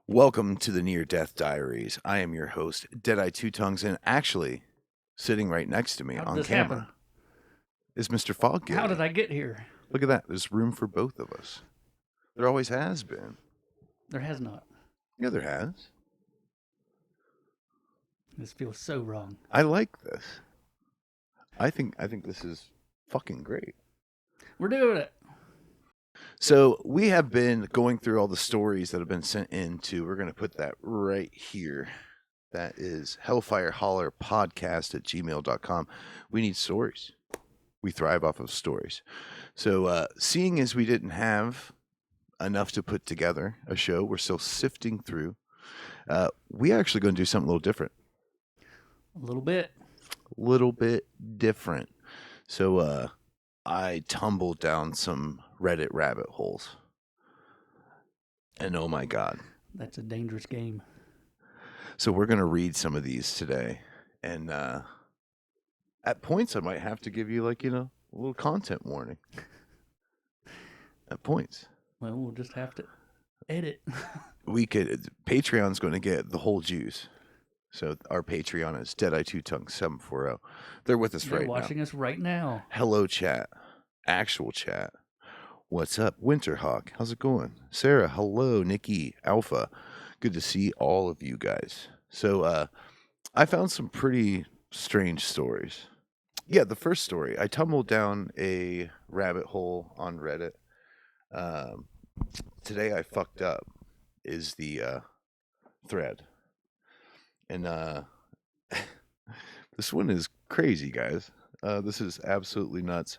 Welcome to the Near Death Diaries. I am your host, Deadeye Two Tongues, and actually, sitting right next to me How did on this camera happen? is Mr. Foggy. How did I get here? Look at that. There's room for both of us. There always has been. There has not. Yeah, there has. This feels so wrong. I like this. I think this is fucking great. We're doing it. So we have been going through all the stories that have been sent in to, we're going to put that right here. That is hellfirehollerpodcast@gmail.com. We need stories. We thrive off of stories. So seeing as we didn't have enough to put together a show, we're still sifting through. We actually going to do something a little different. A little bit. Different. So I tumbled down some Reddit rabbit holes. And oh my God. That's a dangerous game. So we're going to read some of these today. And at points, I might have to give you, a little content warning. At points. Well, we'll just have to edit. Patreon's going to get the whole juice. So our Patreon is Deadeye Two Tongues 740. They're with us They're right now. watching us right now. Hello, chat. Actual chat. What's up, Winterhawk? How's it going? Sarah, hello. Nikki, Alpha. Good to see all of you guys. So I found some pretty strange stories. Yeah, the first story. I tumbled down a rabbit hole on Reddit. Today I fucked up is the thread. And this one is crazy, guys. This is absolutely nuts.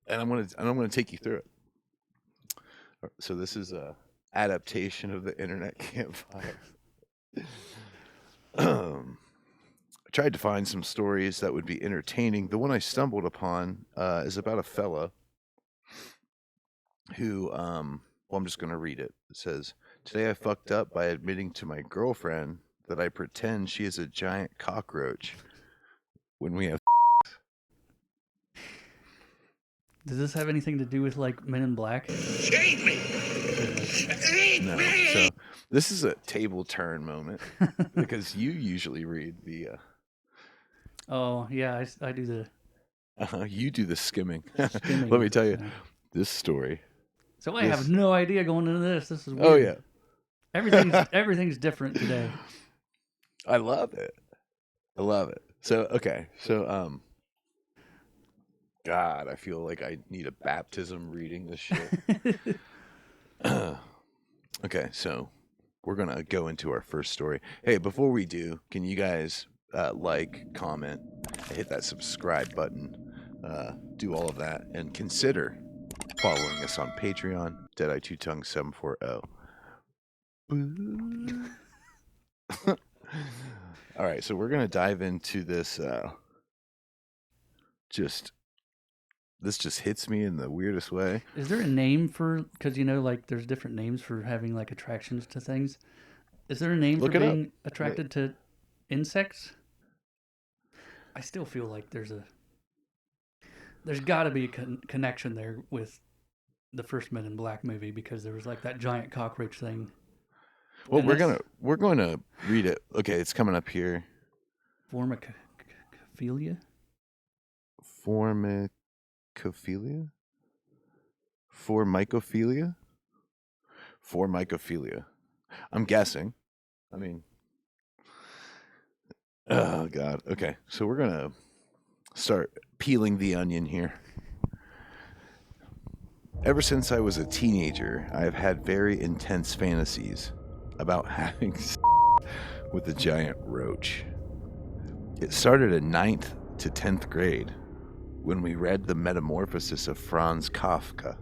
And I'm gonna take you through it. So this is a adaptation of the internet campfire. I tried to find some stories that would be entertaining. The one I stumbled upon is about a fella who, I'm just gonna read it. It says, "Today I fucked up by admitting to my girlfriend that I pretend she is a giant cockroach when we have." Does this have anything to do with Men in Black? Shave me. No. So this is a table turn moment because you usually read the. Oh yeah, I do the. You do the skimming. Skimming. Let me tell you this story. So I have no idea going into this. This is weird. Oh yeah. Everything's different today. I love it. So okay. So God, I feel like I need a baptism reading this shit. Okay, so we're gonna go into our first story. Hey, before we do, can you guys comment, hit that subscribe button, do all of that, and consider following us on Patreon, Deadeye Two Tongues 740. All right, so we're gonna dive into this. This just hits me in the weirdest way. Is there a name for, because there's different names for having attractions to things? Is there a name for being attracted to insects? I still feel like there's got to be a connection there with the first Men in Black movie, because there was that giant cockroach thing. Well, we're going to read it. Okay, it's coming up here. Formicophilia? Formicophilia? I'm guessing. I mean, oh God. Okay, so we're gonna start peeling the onion here. Ever since I was a teenager, I have had very intense fantasies about having with a giant roach. It started in 9th to 10th grade when we read The Metamorphosis of Franz Kafka.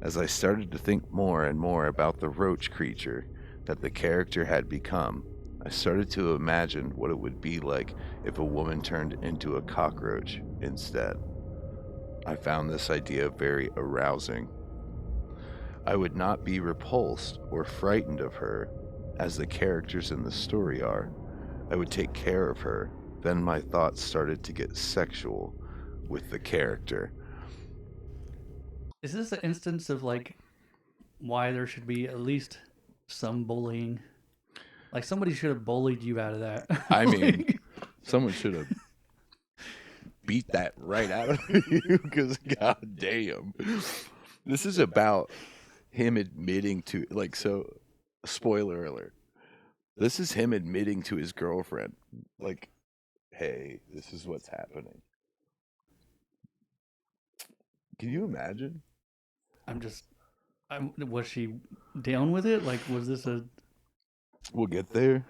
As I started to think more and more about the roach creature that the character had become, I started to imagine what it would be like if a woman turned into a cockroach instead. I found this idea very arousing. I would not be repulsed or frightened of her as the characters in the story are. I would take care of her. Then my thoughts started to get sexual with the character. Is this an instance of why there should be at least some bullying. Like somebody should have bullied you out of that. I mean, someone should have beat that right out of you because goddamn, this is about him admitting to so. Spoiler alert. This is him admitting to his girlfriend, like, hey, this is what's happening. Can you imagine? Was she down with it? Like, was this a... We'll get there.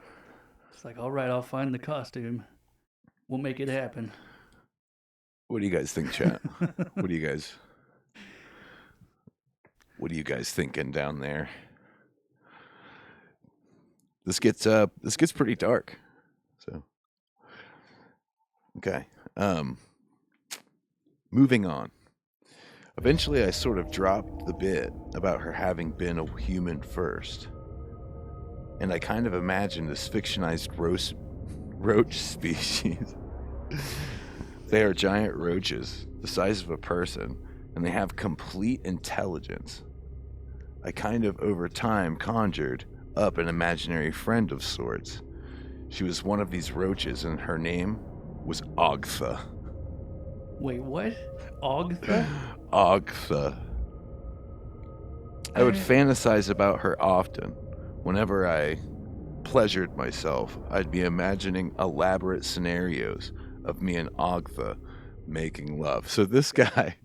It's like, all right, I'll find the costume. We'll make it happen. What do you guys think, chat? What do you guys thinking down there? This gets pretty dark. So, okay. Moving on. Eventually, I sort of dropped the bit about her having been a human first. And I kind of imagined this fictionized roach species. They are giant roaches, the size of a person, and they have complete intelligence. I kind of, over time, conjured up an imaginary friend of sorts. She was one of these roaches, and her name was Ogtha. Wait, what? Ogtha? Ogtha. I would fantasize about her often. Whenever I pleasured myself, I'd be imagining elaborate scenarios of me and Ogtha making love. So this guy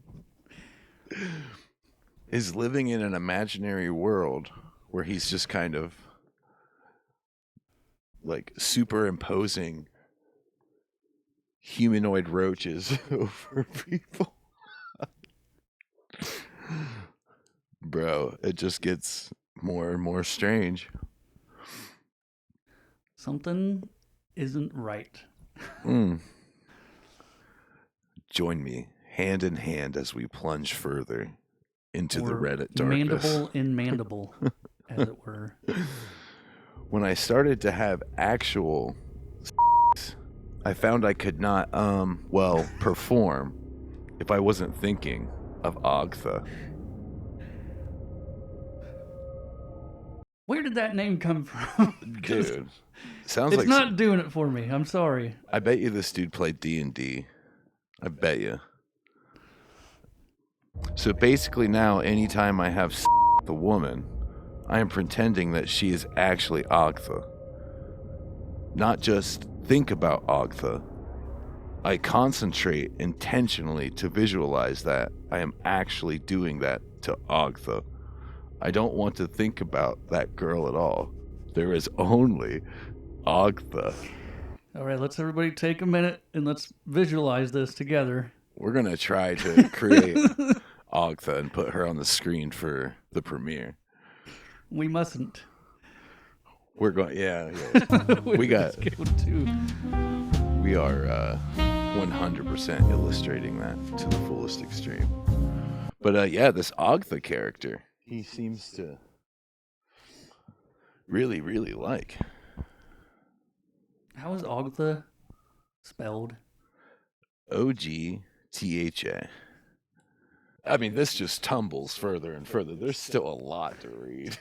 is living in an imaginary world where he's just kind of like superimposing humanoid roaches over people. Bro, it just gets more and more strange. Something isn't right. Join me hand in hand as we plunge further into the Reddit darkness. Mandible in mandible, as it were. When I started to have actual sex, I found I could not, perform if I wasn't thinking of Ogtha. Where did that name come from? Dude, it's not doing it for me. I'm sorry. I bet you this dude played D&D. I bet you. So basically now, anytime I have sex with a woman, I am pretending that she is actually Ogtha. Not just think about Ogtha. I concentrate intentionally to visualize that I am actually doing that to Ogtha. I don't want to think about that girl at all. There is only Ogtha. All right, let's everybody take a minute and let's visualize this together. We're going to try to create Ogtha and put her on the screen for the premiere. We mustn't. We're going, yeah. We are 100% illustrating that to the fullest extreme. But this Ogtha character, he seems to really, really like. How is Ogtha spelled? Ogtha. I mean, this just tumbles further and further. There's still a lot to read.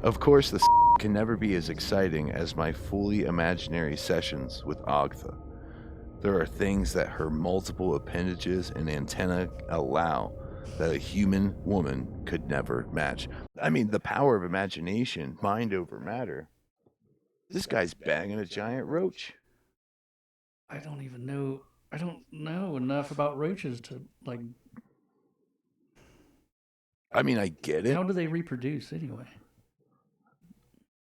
Of course, the can never be as exciting as my fully imaginary sessions with Ogtha. There are things that her multiple appendages and antennae allow that a human woman could never match. I mean, the power of imagination, mind over matter. This guy's banging a giant roach. I don't know enough about roaches to, like... I mean, I get it. How do they reproduce, anyway?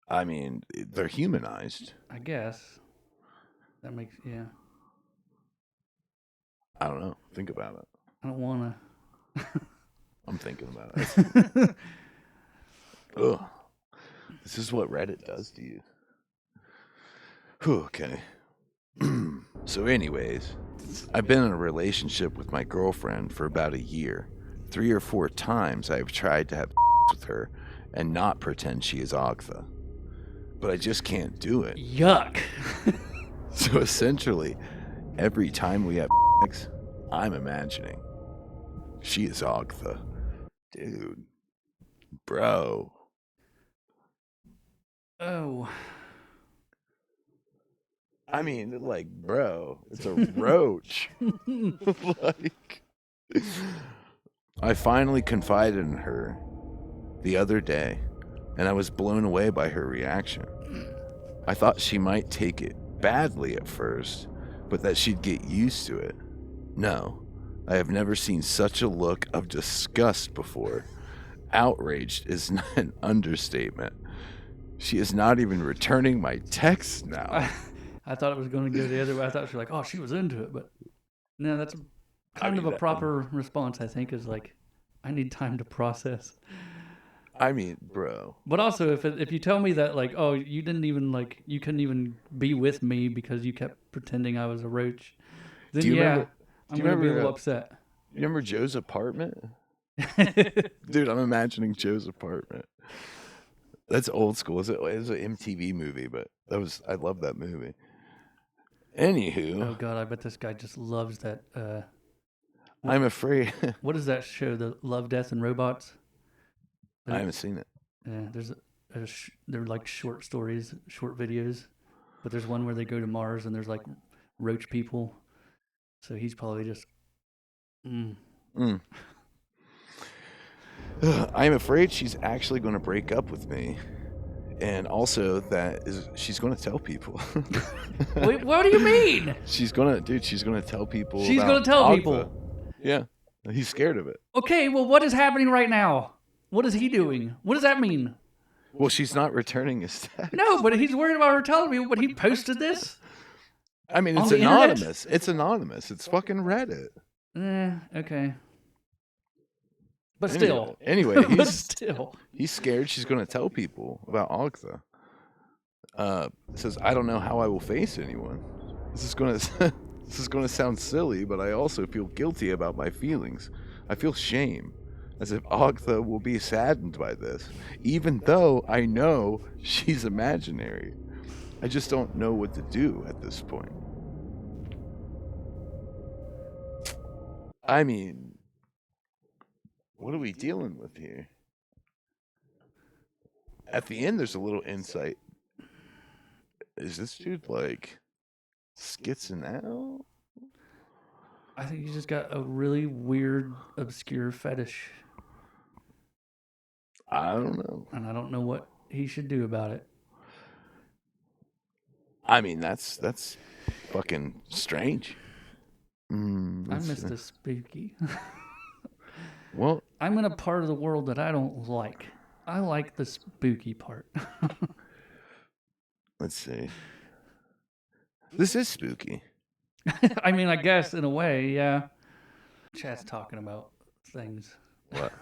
I mean, they're humanized. I guess. That makes, yeah. I don't know. Think about it. I don't want to. I'm thinking about it. Ugh. This is what Reddit does to you. Whew, okay. So anyways, I've been in a relationship with my girlfriend for about a year. 3 or 4 times I've tried to have with her and not pretend she is Ogtha. But I just can't do it. Yuck. So essentially, every time we have sex, I'm imagining she is Ogtha. Dude. Bro. Oh. I mean, like, bro, it's a roach. Like, I finally confided in her the other day, and I was blown away by her reaction. I thought she might take it badly at first, but that she'd get used to it. No, I have never seen such a look of disgust before. Outraged is an understatement. She is not even returning my texts now. I thought it was going to go the other way. I thought she was like, oh, she was into it, but no, that's kind of a proper response. I think is like, I need time to process. I mean, bro. But also, if you tell me that like, oh, you couldn't even be with me because you kept pretending I was a roach, then I'm gonna be a little upset. You remember Joe's apartment? Dude, I'm imagining Joe's apartment. That's old school. It was an MTV movie, but I love that movie. Anywho. Oh god, I bet this guy just loves that. I'm afraid. What is that show? The Love, Death, and Robots. I haven't seen it. Yeah, they're like short stories, short videos, but there's one where they go to Mars and there's like roach people. So he's probably just. I'm afraid she's actually going to break up with me. And also she's going to tell people. Wait, what do you mean? She's going to tell people. She's going to tell people. Yeah. He's scared of it. Okay, well, what is happening right now? What is he doing? What does that mean? Well, she's not returning his text. No, but he's worried about her telling me what he posted this. I mean, it's anonymous. It's anonymous. It's fucking Reddit. Okay. But still. Anyway, he's scared she's going to tell people about Agtha. Says, I don't know how I will face anyone. This is going to sound silly, but I also feel guilty about my feelings. I feel shame, as if Agtha will be saddened by this, even though I know she's imaginary. I just don't know what to do at this point. I mean, what are we dealing with here? At the end, there's a little insight. Is this dude like skitzing out? I think he's just got a really weird, obscure fetish. I don't know. And I don't know what he should do about it. I mean, that's fucking strange. I miss the spooky. Well, I'm in a part of the world that I don't like. I like the spooky part. Let's see. This is spooky. I mean, I guess in a way, yeah. Chat's talking about things. What?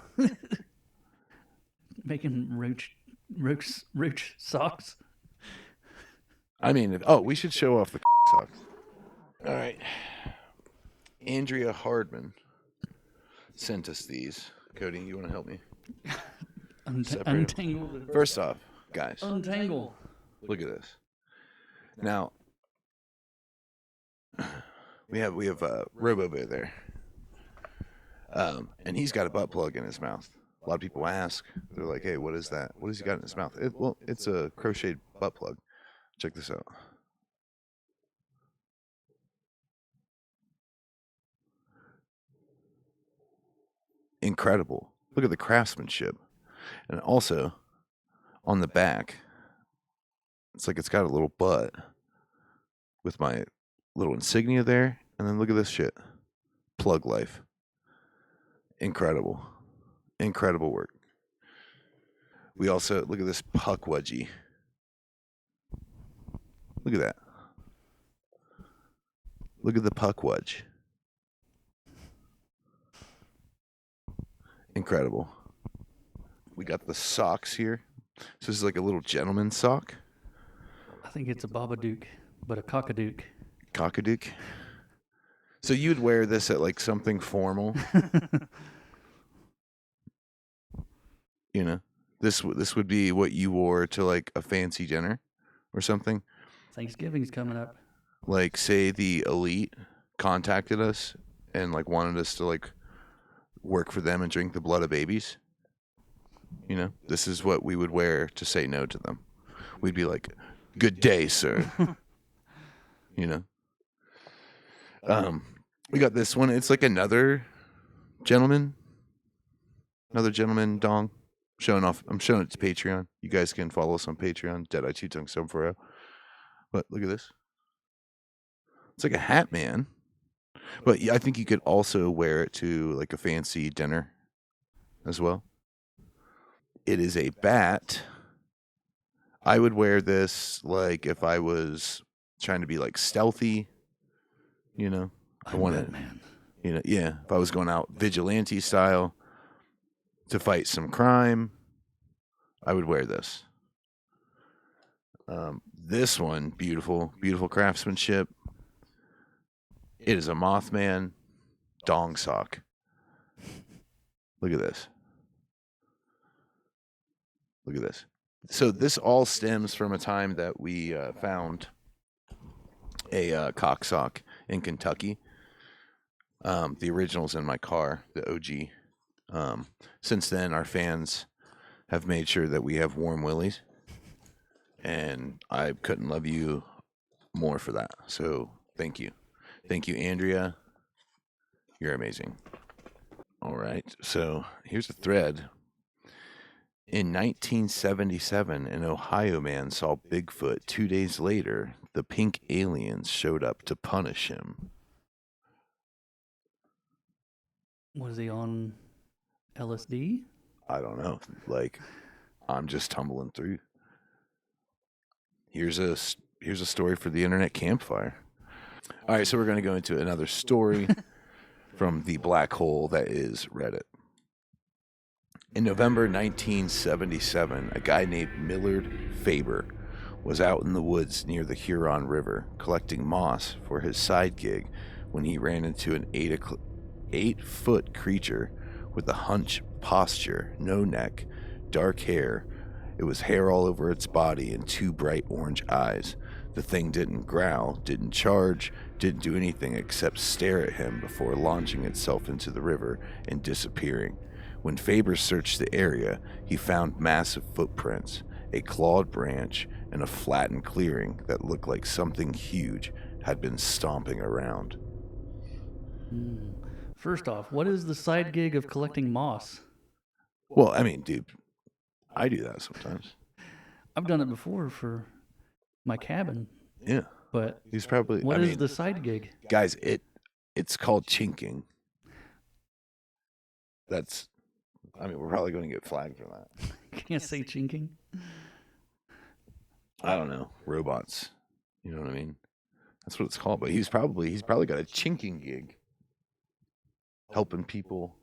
Making roach socks. I mean, we should show off the socks. All right. Andrea Hardman sent us these. Cody, you want to help me? Untangle. First off, guys. Untangle. Look at this. Now, we have Robo Bear there. And he's got a butt plug in his mouth. A lot of people ask. They're like, hey, what is that? What has he got in his mouth? It's a crocheted butt plug. Check this out. Incredible. Look at the craftsmanship. And also, on the back, it's like it's got a little butt with my little insignia there. And then look at this shit. Plug life. Incredible. Incredible work. We also, look at this puck wedgie. Look at that. Look at the puck wedge. Incredible. We got the socks here. So this is like a little gentleman's sock. I think it's a Babadook, but a cockadook. Cockadook? So you'd wear this at like something formal? You know, this would be what you wore to like a fancy dinner or something. Thanksgiving's coming up. Like, say the elite contacted us and like wanted us to like work for them and drink the blood of babies. You know, this is what we would wear to say no to them. we'd be like, "Good day, sir." You know. We got this one. It's like another gentleman dong showing off. I'm showing it to Patreon. You guys can follow us on Patreon. Deadeye 2 Tongue 740. But look at this. It's like a hat, man. But I think you could also wear it to like a fancy dinner as well. It is a bat. I would wear this like if I was trying to be like stealthy, you know. I want to, man. you know, yeah. If I was going out vigilante style to fight some crime, I would wear this. This one, beautiful craftsmanship. It is a Mothman dong sock. Look at this. Look at this. So this all stems from a time that we found a cock sock in Kentucky. The original's in my car, the OG. Since then, our fans have made sure that we have warm willies, and I couldn't love you more for that. So thank you, Andrea. You're amazing. All right, so here's a thread. In 1977, an Ohio man saw Bigfoot. 2 days later, the pink aliens showed up to punish him. Was he on LSD? I don't know. Like, I'm just tumbling through. Here's a story for the internet campfire. All right, so we're going to go into another story from the black hole that is Reddit. In November 1977, a guy named Millard Faber was out in the woods near the Huron River collecting moss for his side gig when he ran into an 8-foot creature with a hunch posture, no neck, dark hair. It was hair all over its body and 2 bright orange eyes. The thing didn't growl, didn't charge, didn't do anything except stare at him before launching itself into the river and disappearing. When Faber searched the area, he found massive footprints, a clawed branch, and a flattened clearing that looked like something huge had been stomping around. First off, what is the side gig of collecting moss? Well, I mean, dude, I do that sometimes. I've done it before for my cabin. Yeah. But he's probably what is the side gig? Guys, it's called chinking. That's, I mean, we're probably going to get flagged for that. Can't say chinking. I don't know. Robots. You know what I mean? That's what it's called. But he's probably got a chinking gig. Helping people.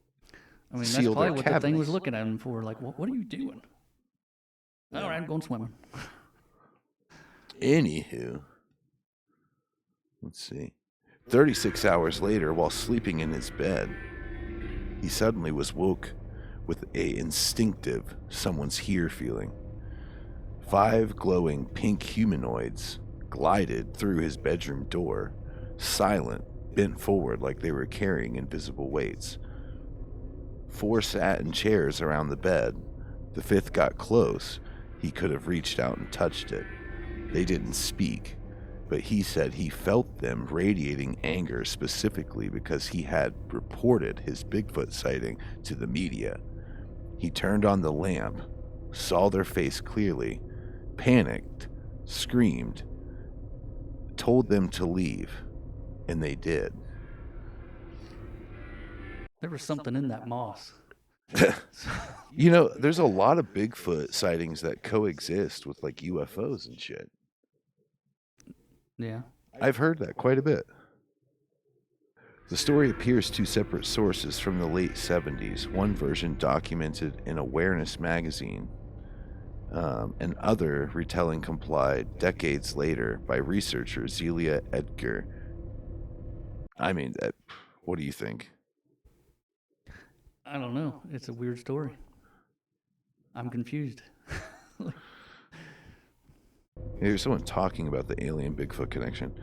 I mean, that's probably what the thing was looking at him for. Like, what are you doing? All right, I'm going swimming. Anywho, let's see. 36 hours later, while sleeping in his bed, he suddenly was woke with a instinctive someone's here feeling. 5 glowing pink humanoids glided through his bedroom door, silent, bent forward like they were carrying invisible weights. 4 sat in chairs around the bed. The 5th got close. He could have reached out and touched it. They didn't speak, but he said he felt them radiating anger specifically because he had reported his Bigfoot sighting to the media. He turned on the lamp, saw their face clearly, panicked, screamed, told them to leave, and they did. There was something in that moss. You know, there's a lot of Bigfoot sightings that coexist with like UFOs and shit. Yeah. I've heard that quite a bit. The story appears 2 separate sources from the late 70s. One version documented in Awareness magazine, and other retelling complied decades later by researcher Zelia Edgar. I mean, what do you think? I don't know. It's a weird story. I'm confused. There's someone talking about the alien Bigfoot connection.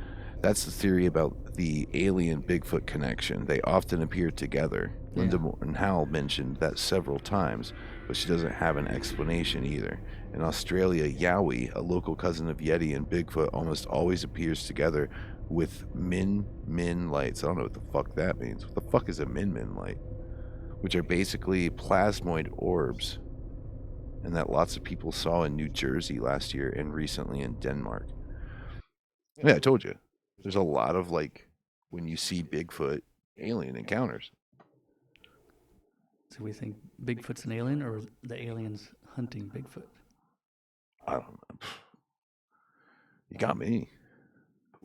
That's the theory about the alien Bigfoot connection. They often appear together. Yeah. Linda Moore and Hal mentioned that several times, but she doesn't have an explanation either. In Australia, Yowie, a local cousin of Yeti and Bigfoot, almost always appears together with min lights. I don't know what the fuck that means. What the fuck is a min light? Which are basically plasmoid orbs, and that lots of people saw in New Jersey last year and recently in Denmark. Yeah, I told you. There's a lot of, like, when you see Bigfoot, alien encounters. So we think Bigfoot's an alien, or the aliens hunting Bigfoot? I don't know. You got me.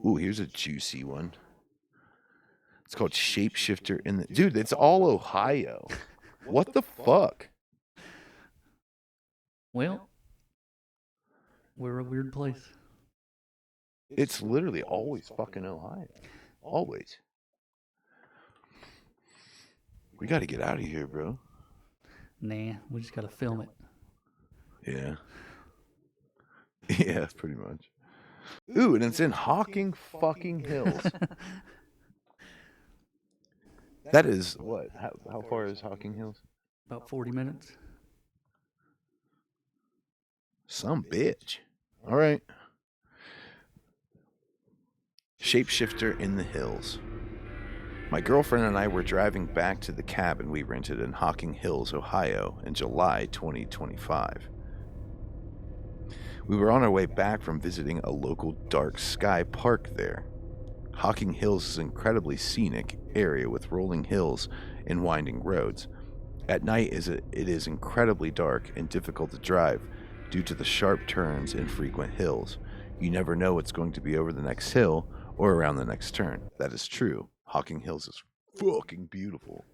Ooh, here's a juicy one. It's called Shapeshifter in the... Dude, it's all Ohio. What the fuck? Well, we're a weird place. It's literally always fucking Ohio. Always. We got to get out of here, bro. Nah, we just gotta film it. Yeah. Yeah, pretty much. Ooh, and it's in Hocking fucking Hills. That is what? How far is Hocking Hills? About 40 minutes. Some bitch. All right. Shapeshifter in the Hills. My girlfriend and I were driving back to the cabin we rented in Hocking Hills, Ohio in July 2025. We were on our way back from visiting a local dark sky park there. Hocking Hills is an incredibly scenic area with rolling hills and winding roads. At night it is incredibly dark and difficult to drive due to the sharp turns and frequent hills. You never know what's going to be over the next hill or around the next turn. That is true. Hocking Hills is fucking beautiful.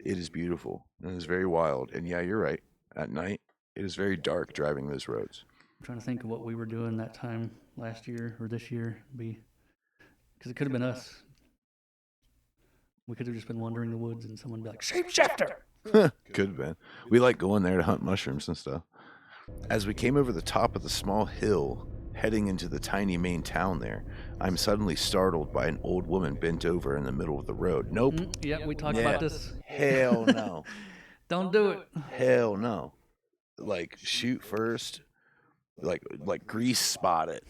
It is beautiful and it is very wild. And yeah, you're right. At night, it is very dark driving those roads. I'm trying to think of what we were doing that time last year or this year. Because it could have been us. We could have just been wandering the woods and someone would be like, Shapeshifter! Could have been. We like going there to hunt mushrooms and stuff. As we came over the top of the small hill, heading into the tiny main town there, I'm suddenly startled by an old woman bent over in the middle of the road. Nope. Yeah, we talked about this. Hell no. Don't do it. Hell no. Like, shoot first. Like grease spot it.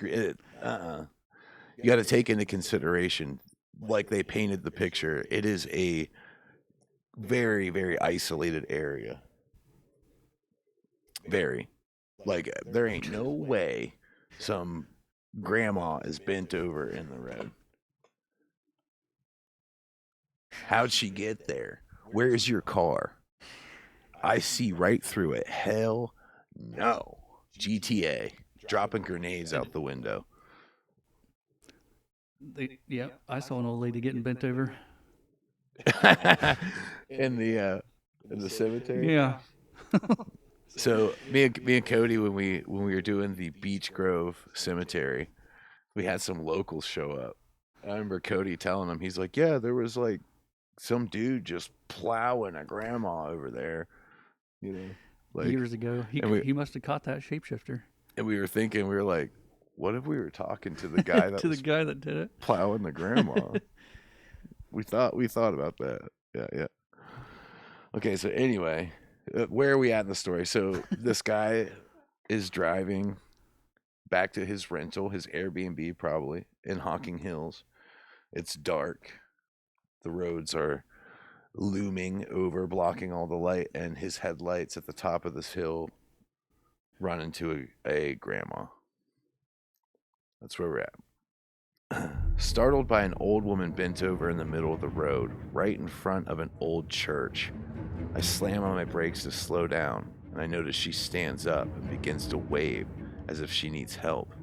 You got to take into consideration, like they painted the picture, it is a very, very isolated area. Very. Like, there ain't no way some grandma is bent over in the road. How'd she get there? Where is your car? I see right through it. Hell no. GTA. Dropping grenades out the window. I saw an old lady getting bent over. in the cemetery? Yeah. So me and Cody, when we were doing the Beech Grove Cemetery, we had some locals show up. I remember Cody telling him, he's like, yeah, there was like some dude just plowing a grandma over there, you know, like years ago. He must have caught that shapeshifter. And we were thinking, we were like, what if we were talking to the guy that to the guy that did it, plowing the grandma? we thought about that. Yeah. Okay, so anyway, where are we at in the story? So this guy is driving back to his rental, his Airbnb probably, in Hocking Hills. It's dark. The roads are looming over, blocking all the light, and his headlights at the top of this hill run into a grandma. That's where we're at. Startled by an old woman bent over in the middle of the road, right in front of an old church, I slam on my brakes to slow down, and I notice she stands up and begins to wave as if she needs help.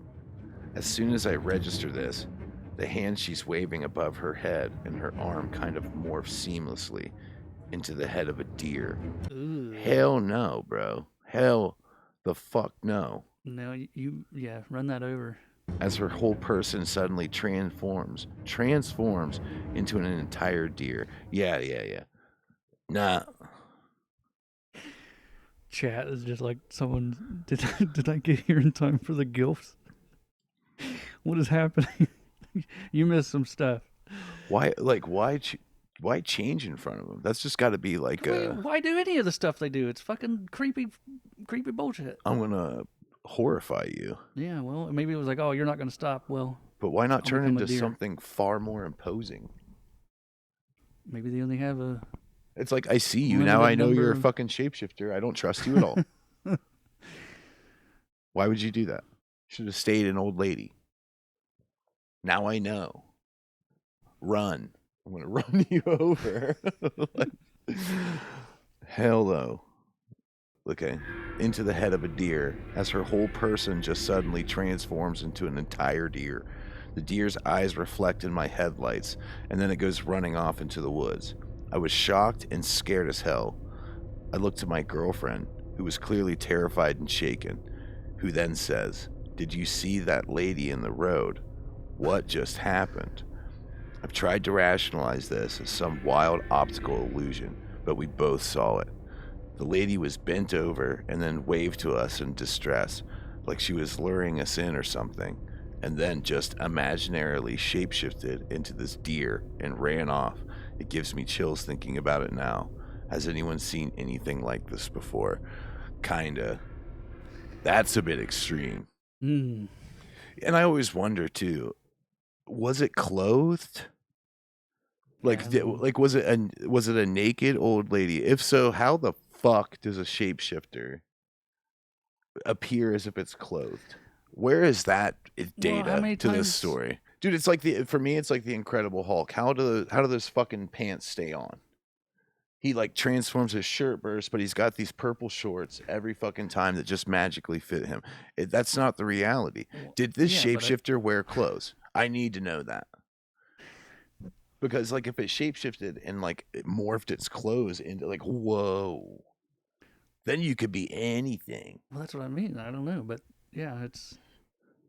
As soon as I register this, the hand she's waving above her head and her arm kind of morphs seamlessly into the head of a deer. Ooh. Hell no, bro. Hell the fuck no. No, run that over. As her whole person suddenly transforms into an entire deer. Yeah. Nah. Chat is just like someone did I get here in time for the gilfs? What is happening? You missed some stuff. Why? Like why change in front of them? That's just got to be like Why do any of the stuff they do? It's fucking creepy bullshit. I'm gonna horrify you. Yeah, well, maybe it was like, oh, you're not going to stop. Well, But why not I'll turn become a into deer. something far more imposing? Maybe they only have a It's like, I see you now. limited I know you're a number. fucking shapeshifter. I don't trust you at all. Why would you do that? Should have stayed an old lady. Now I know. Run. I'm gonna run you over. Like, hell no. Okay. Into the head of a deer as her whole person just suddenly transforms into an entire deer. The deer's eyes reflect in my headlights, and then it goes running off into the woods. I was shocked and scared as hell. I looked to my girlfriend, who was clearly terrified and shaken, who then says, "Did you see that lady in the road? What just happened?" I've tried to rationalize this as some wild optical illusion, but we both saw it. The lady was bent over and then waved to us in distress, like she was luring us in or something, and then just imaginarily shapeshifted into this deer and ran off. It gives me chills thinking about it now. Has anyone seen anything like this before? Kinda. That's a bit extreme. Mm. And I always wonder too, was it clothed? Like, Yeah, like was it a naked old lady? If so, how the fuck does a shapeshifter appear as if it's clothed? Where is that well, how data many to this times? story? Dude, it's like for me it's like the Incredible Hulk. How do those fucking pants stay on? He like transforms, his shirt bursts, but he's got these purple shorts every fucking time that just magically fit him. That's not the reality. Did this Yeah, but shapeshifter wear clothes? I need to know that. Because like if it shapeshifted and like it morphed its clothes into like, whoa, then you could be anything. well, that's what I mean. I don't know, but yeah, it's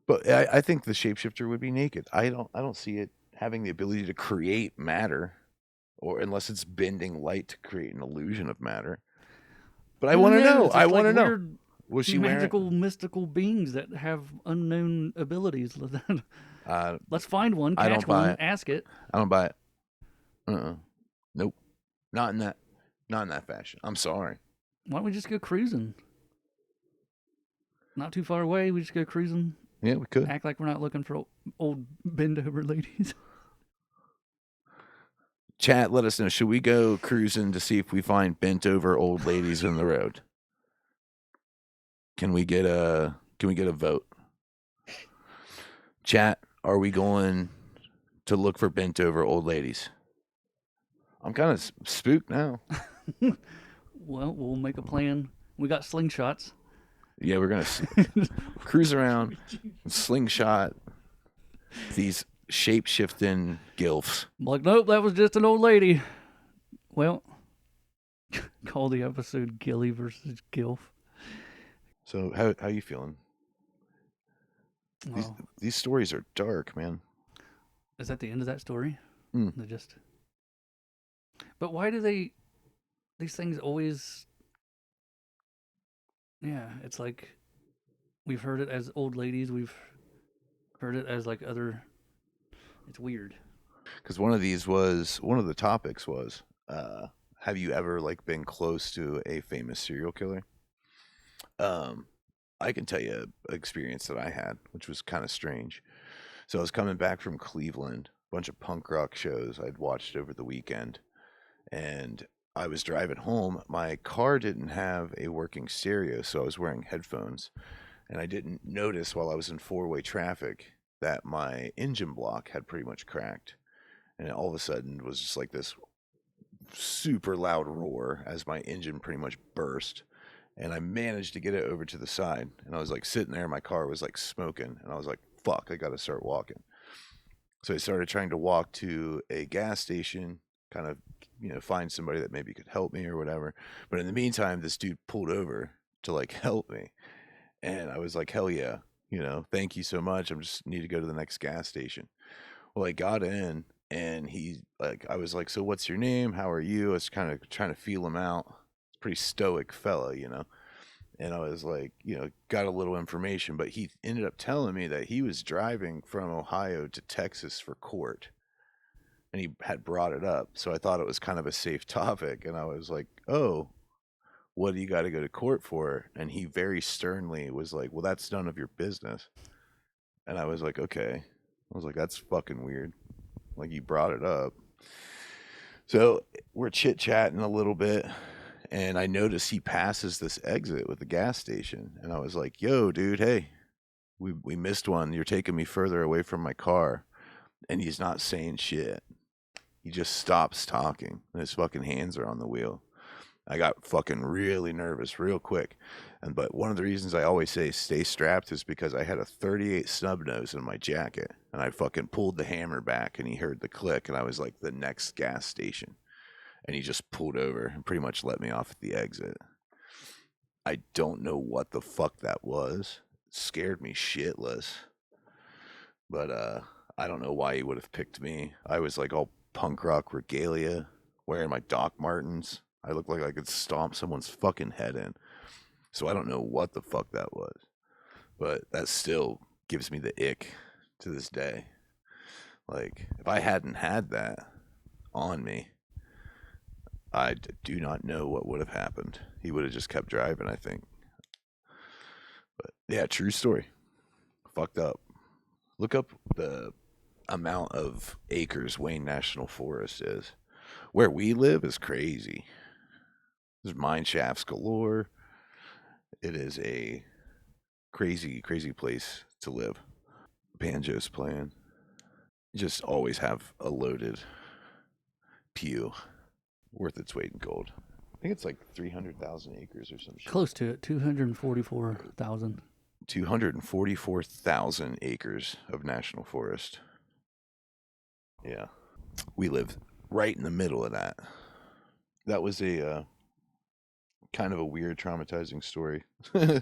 But I think the shapeshifter would be naked. I don't see it having the ability to create matter, or unless it's bending light to create an illusion of matter. But I who want to know. knows? I It's want like to know. weird Was she magical, mystical beings that have unknown abilities. wearing? Let's find one, I don't catch buy one, it. ask it. I don't buy it. Nope. Not in that. Not in that fashion. I'm sorry. Why don't we just go cruising? Not too far away. We just go cruising. Yeah, we could. Act like we're not looking for old bend over ladies. Chat, let us know. Should we go cruising to see if we find bent over old ladies in the road? Can we get a vote? Chat, are we going to look for bent over old ladies? I'm kind of spooked now. Well, we'll make a plan. We got slingshots. Yeah, we're gonna cruise around, and slingshot these shape shifting gilfs. I'm like, nope, that was just an old lady. Well, call the episode Gilly versus Gilf. So how you feeling? Oh, These stories are dark, man. is that the end of that story? Mm. They just. But why do these things always? Yeah, it's like we've heard it as old ladies. We've heard it as like other. It's weird. Because one of the topics was, have you ever like been close to a famous serial killer? I can tell you an experience that I had, which was kind of strange. So I was coming back from Cleveland, a bunch of punk rock shows I'd watched over the weekend, and I was driving home. My car didn't have a working stereo, so I was wearing headphones, and I didn't notice while I was in four-way traffic that my engine block had pretty much cracked. And all of a sudden it was just like this super loud roar as my engine pretty much burst. And I managed to get it over to the side. And I was like sitting there, my car was like smoking. And I was like, fuck, I got to start walking. So I started trying to walk to a gas station, kind of, find somebody that maybe could help me or whatever. But in the meantime, this dude pulled over to like help me. And I was like, hell yeah, thank you so much. I just need to go to the next gas station. Well, I got in and I was like, so what's your name? How are you? I was kind of trying to feel him out. It's a pretty stoic fella. And I was like, got a little information, but he ended up telling me that he was driving from Ohio to Texas for court, and he had brought it up. So I thought it was kind of a safe topic. And I was like, oh, what do you got to go to court for? And he very sternly was like, well, that's none of your business. And I was like, okay. I was like, that's fucking weird. Like, you brought it up. So we're chit chatting a little bit, and I notice he passes this exit with the gas station. And I was like, yo, dude, hey, we missed one. You're taking me further away from my car. And he's not saying shit. He just stops talking, and his fucking hands are on the wheel. I got fucking really nervous real quick. But one of the reasons I always say stay strapped is because I had a 38 snub nose in my jacket, and I fucking pulled the hammer back, and he heard the click, and I was like, the next gas station. And he just pulled over and pretty much let me off at the exit. I don't know what the fuck that was. It scared me shitless. But I don't know why he would have picked me. I was like all punk rock regalia, wearing my Doc Martens. I looked like I could stomp someone's fucking head in. So I don't know what the fuck that was. But that still gives me the ick to this day. Like, if I hadn't had that on me, I do not know what would have happened. He would have just kept driving, I think. But yeah, true story. Fucked up. Look up the amount of acres Wayne National Forest is. Where we live is crazy. There's mine shafts galore. It is a crazy, crazy place to live. Banjo's playing. Just always have a loaded pew worth its weight in gold. I think it's like 300,000 acres or some shit. Close to it, 244,000. 244,000 acres of national forest. Yeah. We live right in the middle of that. That was a kind of a weird, traumatizing story. All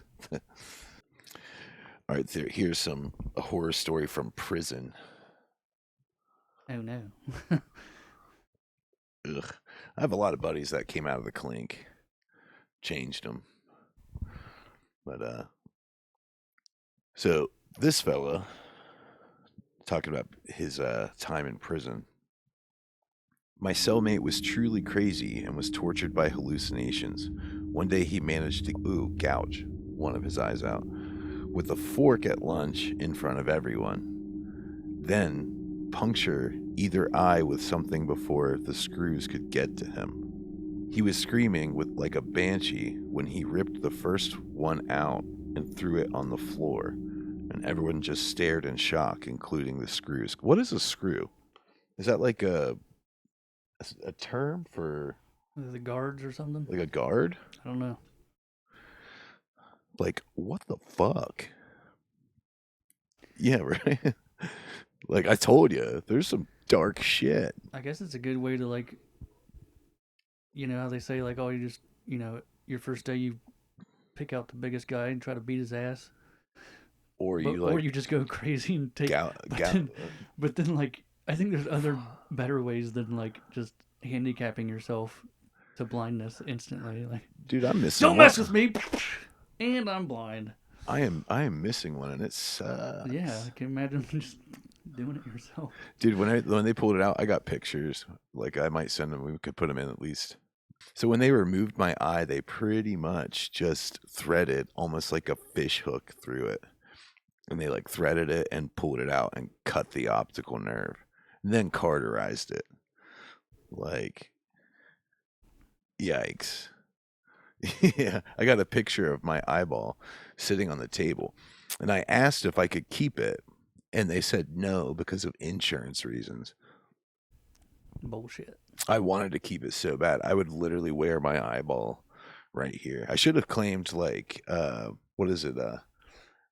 right, here's a horror story from prison. Oh, no. Ugh. I have a lot of buddies that came out of the clink, changed them. But, so this fella, talking about his time in prison. My cellmate was truly crazy and was tortured by hallucinations. One day he managed to gouge one of his eyes out with a fork at lunch in front of everyone. Then puncture either eye with something before the screws could get to him. He was screaming like a banshee when he ripped the first one out and threw it on the floor, and everyone just stared in shock, including the screws. What is a screw? Is that like a term for The guards or something? like a guard? I don't know. Like, what the fuck? Yeah, right. Like, I told you, there's some dark shit. I guess it's a good way to, like, you know how they say, like, oh, you just, your first day you pick out the biggest guy and try to beat his ass. Or you just go crazy and take. But then, like, I think there's other better ways than, like, just handicapping yourself to blindness instantly. Like, dude, I'm missing. Don't mess with me, and I'm blind. I am missing one, and it sucks. Yeah, I can imagine just doing it yourself. Dude, when they pulled it out, I got pictures. Like, I might send them. We could put them in at least. So when they removed my eye, they pretty much just threaded almost like a fish hook through it. And they like threaded it and pulled it out and cut the optical nerve. And then cauterized it. Like, yikes. Yeah, I got a picture of my eyeball sitting on the table. And I asked if I could keep it. And they said no because of insurance reasons. Bullshit. I wanted to keep it so bad. I would literally wear my eyeball right here. I should have claimed like, what is it?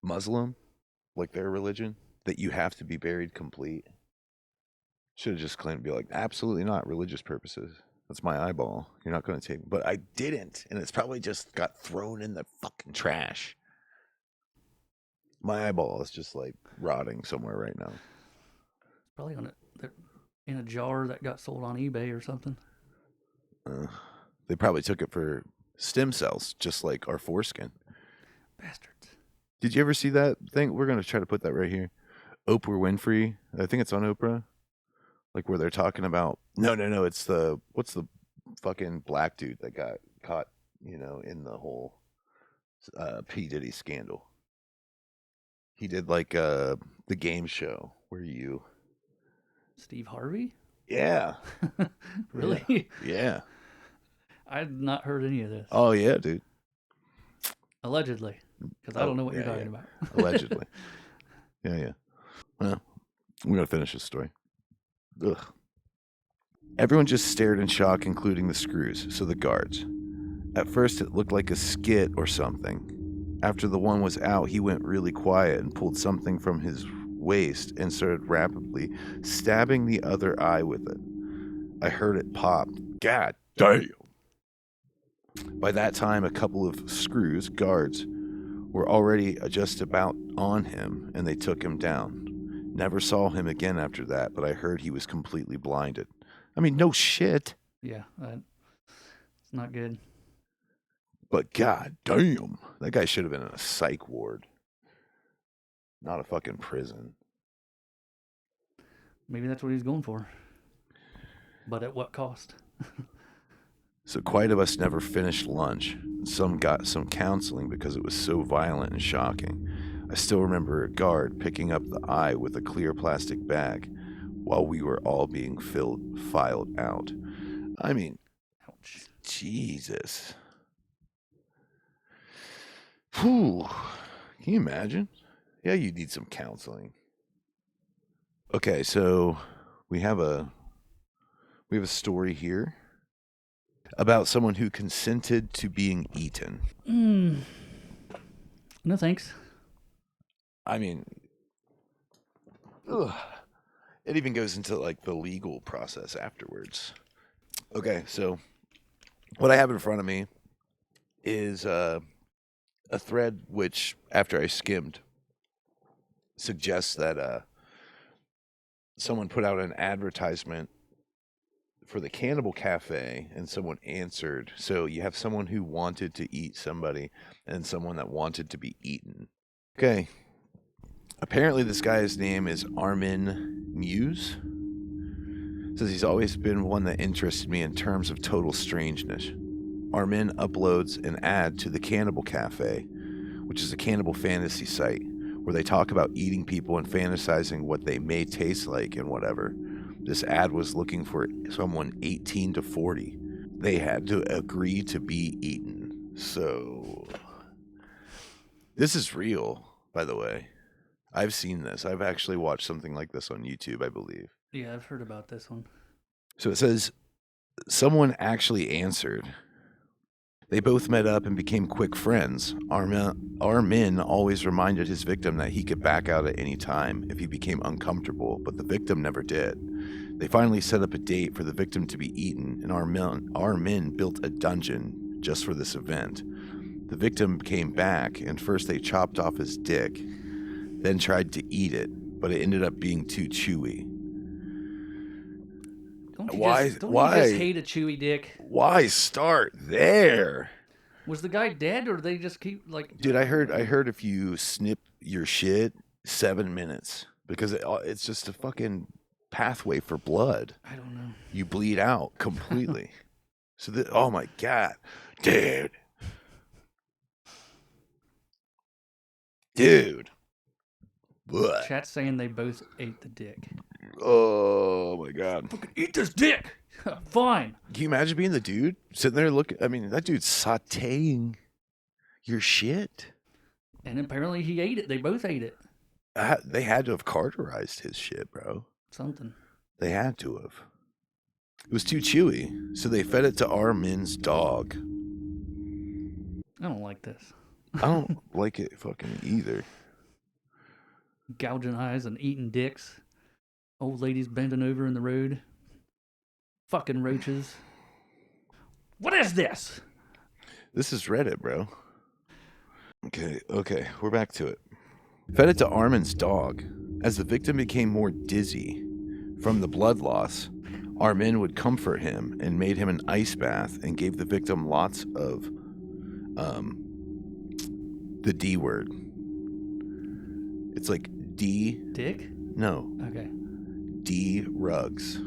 Muslim, like their religion, that you have to be buried complete. Should have just claimed to be like, absolutely not, religious purposes. That's my eyeball. You're not going to take it. But I didn't. And it's probably just got thrown in the fucking trash. My eyeball is just like rotting somewhere right now. Probably in a jar that got sold on eBay or something. They probably took it for stem cells, just like our foreskin. Bastards. Did you ever see that thing? We're going to try to put that right here. Oprah Winfrey. I think it's on Oprah. Like where they're talking about. No. It's what's the fucking black dude that got caught, in the whole P. Diddy scandal. He did like the game show where you. Steve Harvey? Yeah. Really? Yeah. I've not heard any of this. Oh, yeah, dude. Allegedly. Because I don't know what you're talking about. Allegedly. Yeah. Well, we're going to finish this story. Ugh. Everyone just stared in shock, including the screws, so the guards. At first, it looked like a skit or something. After the one was out, he went really quiet and pulled something from his waist and started rapidly stabbing the other eye with it. I heard it pop. God damn! By that time, a couple of guards, were already just about on him, and they took him down. Never saw him again after that, but I heard he was completely blinded. I mean, no shit. Yeah, it's not good. But god damn, that guy should have been in a psych ward. Not a fucking prison. Maybe that's what he's going for. But at what cost? So quite of us never finished lunch. Some got some counseling because it was so violent and shocking. I still remember a guard picking up the eye with a clear plastic bag while we were all being filed out. I mean, ouch. Jesus. Whew. Can you imagine? Yeah, you need some counseling. Okay, so we have a story here about someone who consented to being eaten. No thanks. I mean, it even goes into like the legal process afterwards. Okay, so what I have in front of me is a thread which, after I skimmed, suggests that someone put out an advertisement for the Cannibal Cafe and someone answered. So you have someone who wanted to eat somebody and someone that wanted to be eaten. Okay. Apparently this guy's name is Armin Muse. Says he's always been one that interested me in terms of total strangeness. Armin uploads an ad to the Cannibal Cafe, which is a cannibal fantasy site where they talk about eating people and fantasizing what they may taste like and whatever. This ad was looking for someone 18 to 40. They had to agree to be eaten. So this is real, by the way. I've seen this. I've actually watched something like this on YouTube, I believe. Yeah, I've heard about this one. So it says, someone actually answered. They both met up and became quick friends. Armin always reminded his victim that he could back out at any time if he became uncomfortable, but the victim never did. They finally set up a date for the victim to be eaten, and Armin built a dungeon just for this event. The victim came back, and first they chopped off his dick, then tried to eat it, but it ended up being too chewy. Don't you just hate a chewy dick? Why start there? Was the guy dead, or they just keep like? Dude, I heard if you snip your shit, 7 minutes, because it's just a fucking pathway for blood. I don't know. You bleed out completely. So oh my god, dude. Chat's saying they both ate the dick. Oh my god. Fucking eat this dick. Fine. Can you imagine being the dude sitting there looking? I mean, that dude's sauteing your shit. And apparently he ate it. They both ate it. They had to have cauterized his shit, bro. Something. They had to have. It was too chewy, so they fed it to Armin's dog. I don't like this. I don't like it fucking either. Gouging eyes and eating dicks. Old ladies bending over in the road. Fucking roaches. What is this? This is Reddit, bro. Okay, we're back to it. Fed it to Armin's dog. As the victim became more dizzy from the blood loss, Armin would comfort him and made him an ice bath and gave the victim lots of The D word. It's like D. Dick? No. Okay. D rugs.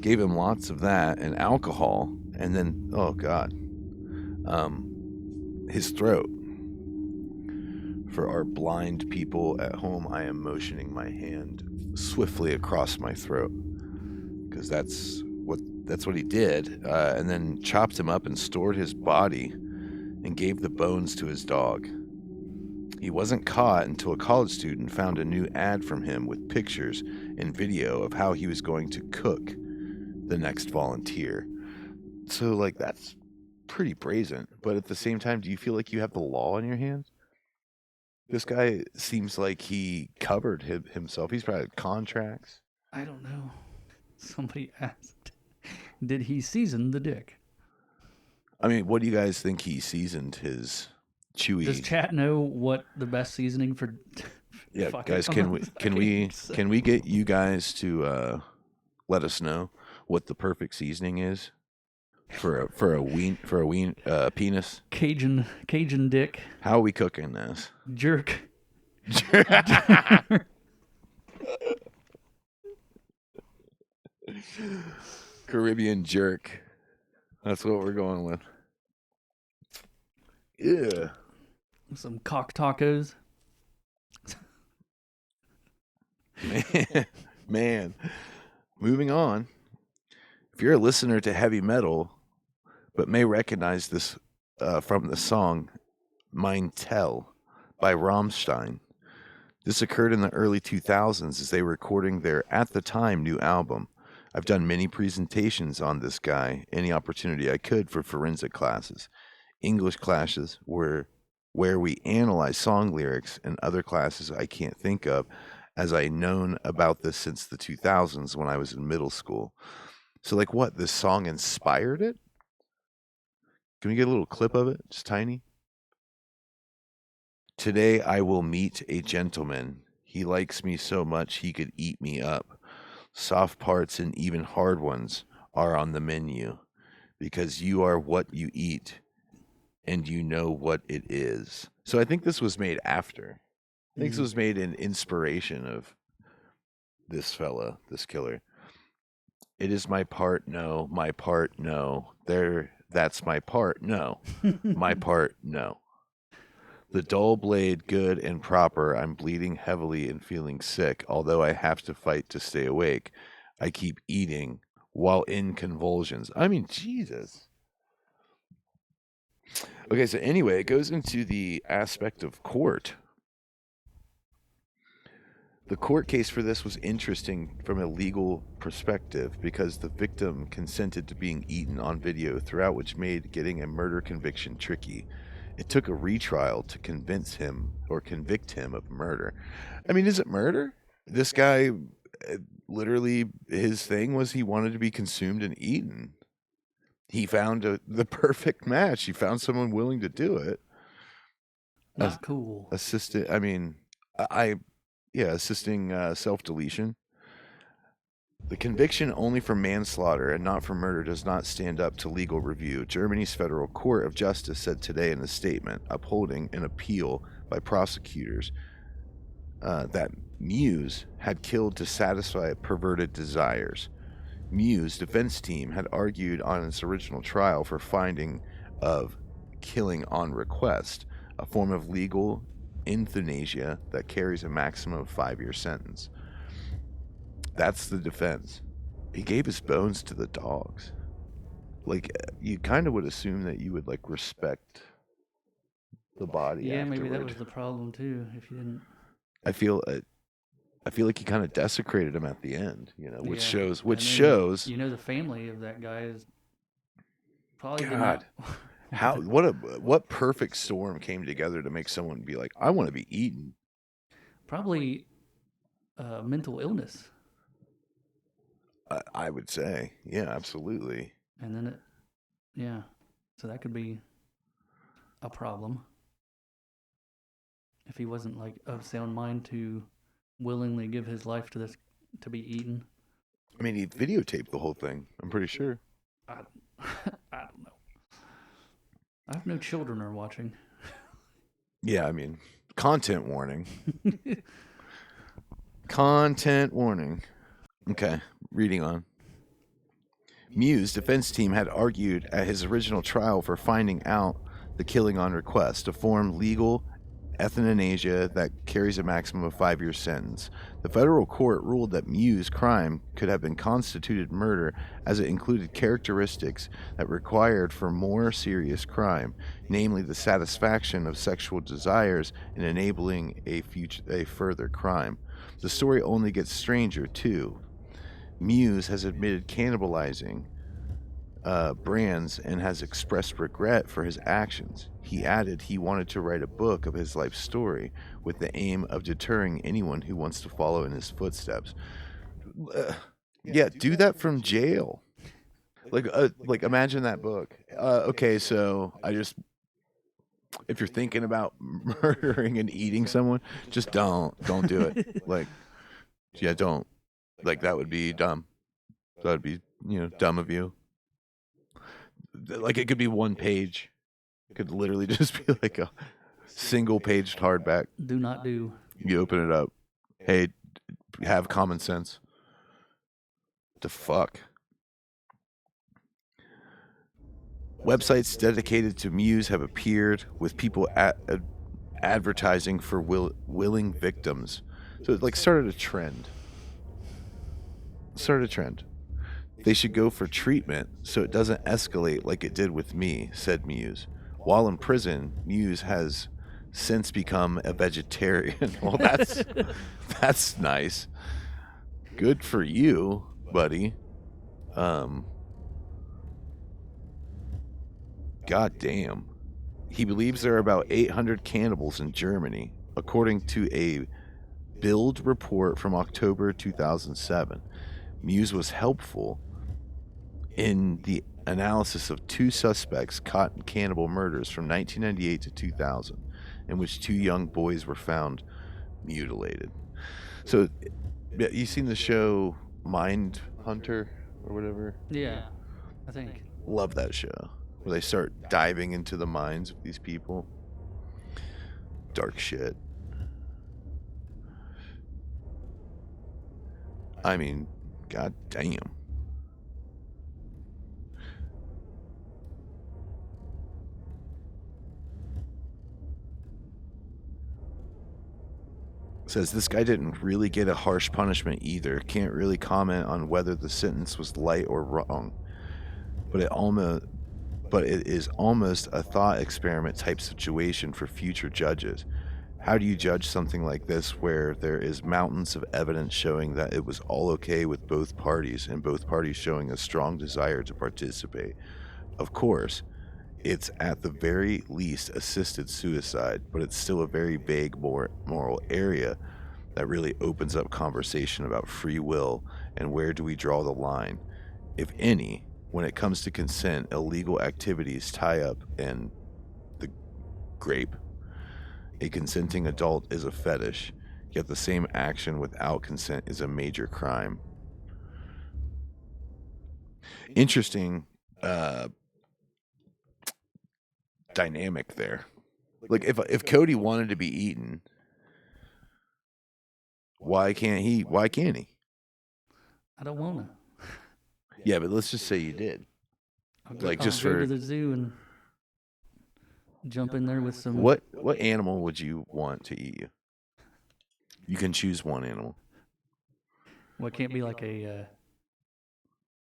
Gave him lots of that and alcohol, and then, oh God, his throat. For our blind people at home, I am motioning my hand swiftly across my throat because that's what he did, and then chopped him up and stored his body and gave the bones to his dog. He wasn't caught until a college student found a new ad from him with pictures and video of how he was going to cook the next volunteer. So, like, that's pretty brazen. But at the same time, do you feel like you have the law in your hands? This guy seems like he covered himself. He's probably had contracts. I don't know. Somebody asked, did he season the dick? I mean, what do you guys think he seasoned his chewy? Does chat know what the best seasoning for? Yeah, guys, can we get you guys to let us know what the perfect seasoning is for a penis? Cajun dick. How are we cooking this? Jerk. Caribbean jerk. That's what we're going with. Yeah. Some cock tacos. Man. Moving on. If you're a listener to heavy metal, but may recognize this from the song Mein Tell by Rammstein. This occurred in the early 2000s as they were recording their, at the time, new album. I've done many presentations on this guy, any opportunity I could for forensic classes. English classes where we analyze song lyrics, and other classes I can't think of, as I known about this since the 2000s when I was in middle school. So, like, what? This song inspired it? Can we get a little clip of it? Just tiny. Today I will meet a gentleman. He likes me so much he could eat me up. Soft parts and even hard ones are on the menu because you are what you eat and you know what it is. So I think this was made after. I think this was made in inspiration of this fella, this killer. It is my part, no. My part, no. That's my part, no. My part, no. The dull blade, good and proper. I'm bleeding heavily and feeling sick. Although I have to fight to stay awake, I keep eating while in convulsions. I mean, Jesus. Okay, so anyway, it goes into the aspect of court. The court case for this was interesting from a legal perspective because the victim consented to being eaten on video throughout, which made getting a murder conviction tricky. It took a retrial to convince him or convict him of murder. I mean, is it murder? This guy, literally, his thing was he wanted to be consumed and eaten. He found the perfect match. He found someone willing to do it. Not cool. Assisting self-deletion. The conviction only for manslaughter and not for murder does not stand up to legal review. Germany's Federal Court of Justice said today in a statement upholding an appeal by prosecutors that Muse had killed to satisfy perverted desires. Muse defense team had argued on its original trial for finding of killing on request, a form of legal euthanasia that carries a maximum of 5-year sentence. That's the defense. He gave his bones to the dogs. Like, you kind of would assume that you would, like, respect the body. Yeah, afterward. maybe that was the problem too. If you didn't, I feel like he kind of desecrated him at the end. You know, which yeah. shows. You know, the family of that guy is probably God. What perfect storm came together to make someone be like, I want to be eaten. Probably mental illness. I would say, yeah, absolutely. And then so that could be a problem if he wasn't like of sound mind to willingly give his life to this to be eaten. I mean, he videotaped the whole thing. I'm pretty sure. I don't know. I have no children are watching. Yeah, I mean, content warning. Content warning. Okay, reading on. Mewes' defense team had argued at his original trial for finding out the killing on request, a form legal euthanasia that carries a maximum of 5 year sentence. The federal court ruled that Mewes' crime could have been constituted murder as it included characteristics that required for more serious crime, namely the satisfaction of sexual desires and enabling a further crime. The story only gets stranger, too. Mewes has admitted cannibalizing brands and has expressed regret for his actions. He added he wanted to write a book of his life story with the aim of deterring anyone who wants to follow in his footsteps. Yeah, do that from jail. Like imagine that book. Okay, so if you're thinking about murdering and eating someone, just don't do it. Like, yeah, don't. Like that would be dumb. That would be, dumb of you. Like it could be one page. It could literally just be like a single paged hardback. Do not do. You open it up. Hey, have common sense. The fuck? Websites dedicated to Mewes have appeared with people advertising for willing victims. So it like started a trend. They should go for treatment so it doesn't escalate like it did with me, said Mewes. While in prison, Mewes has since become a vegetarian. Well, that's nice. Good for you, buddy. God damn. He believes there are about 800 cannibals in Germany, according to a Bild report from October 2007. Mewes was helpful in the analysis of two suspects caught in cannibal murders from 1998 to 2000, in which two young boys were found mutilated. So, you seen the show Mind Hunter or whatever? Yeah, I think. Love that show. Where they start diving into the minds of these people. Dark shit. I mean, god damn. Says this guy didn't really get a harsh punishment either. Can't really comment on whether the sentence was light or wrong. But it is almost a thought experiment type situation for future judges. How do you judge something like this where there is mountains of evidence showing that it was all okay with both parties and both parties showing a strong desire to participate? Of course, it's at the very least assisted suicide, but it's still a very vague moral area that really opens up conversation about free will and where do we draw the line, if any, when it comes to consent. Illegal activities tie up in the grape. A consenting adult is a fetish, yet the same action without consent is a major crime. Interesting dynamic there. Like if Cody wanted to be eaten, why can't he? I don't want to. Yeah, but let's just say you did. I'll go to the zoo and jump in there with some. What animal would you want to eat you? You can choose one animal. Well, it can't be like a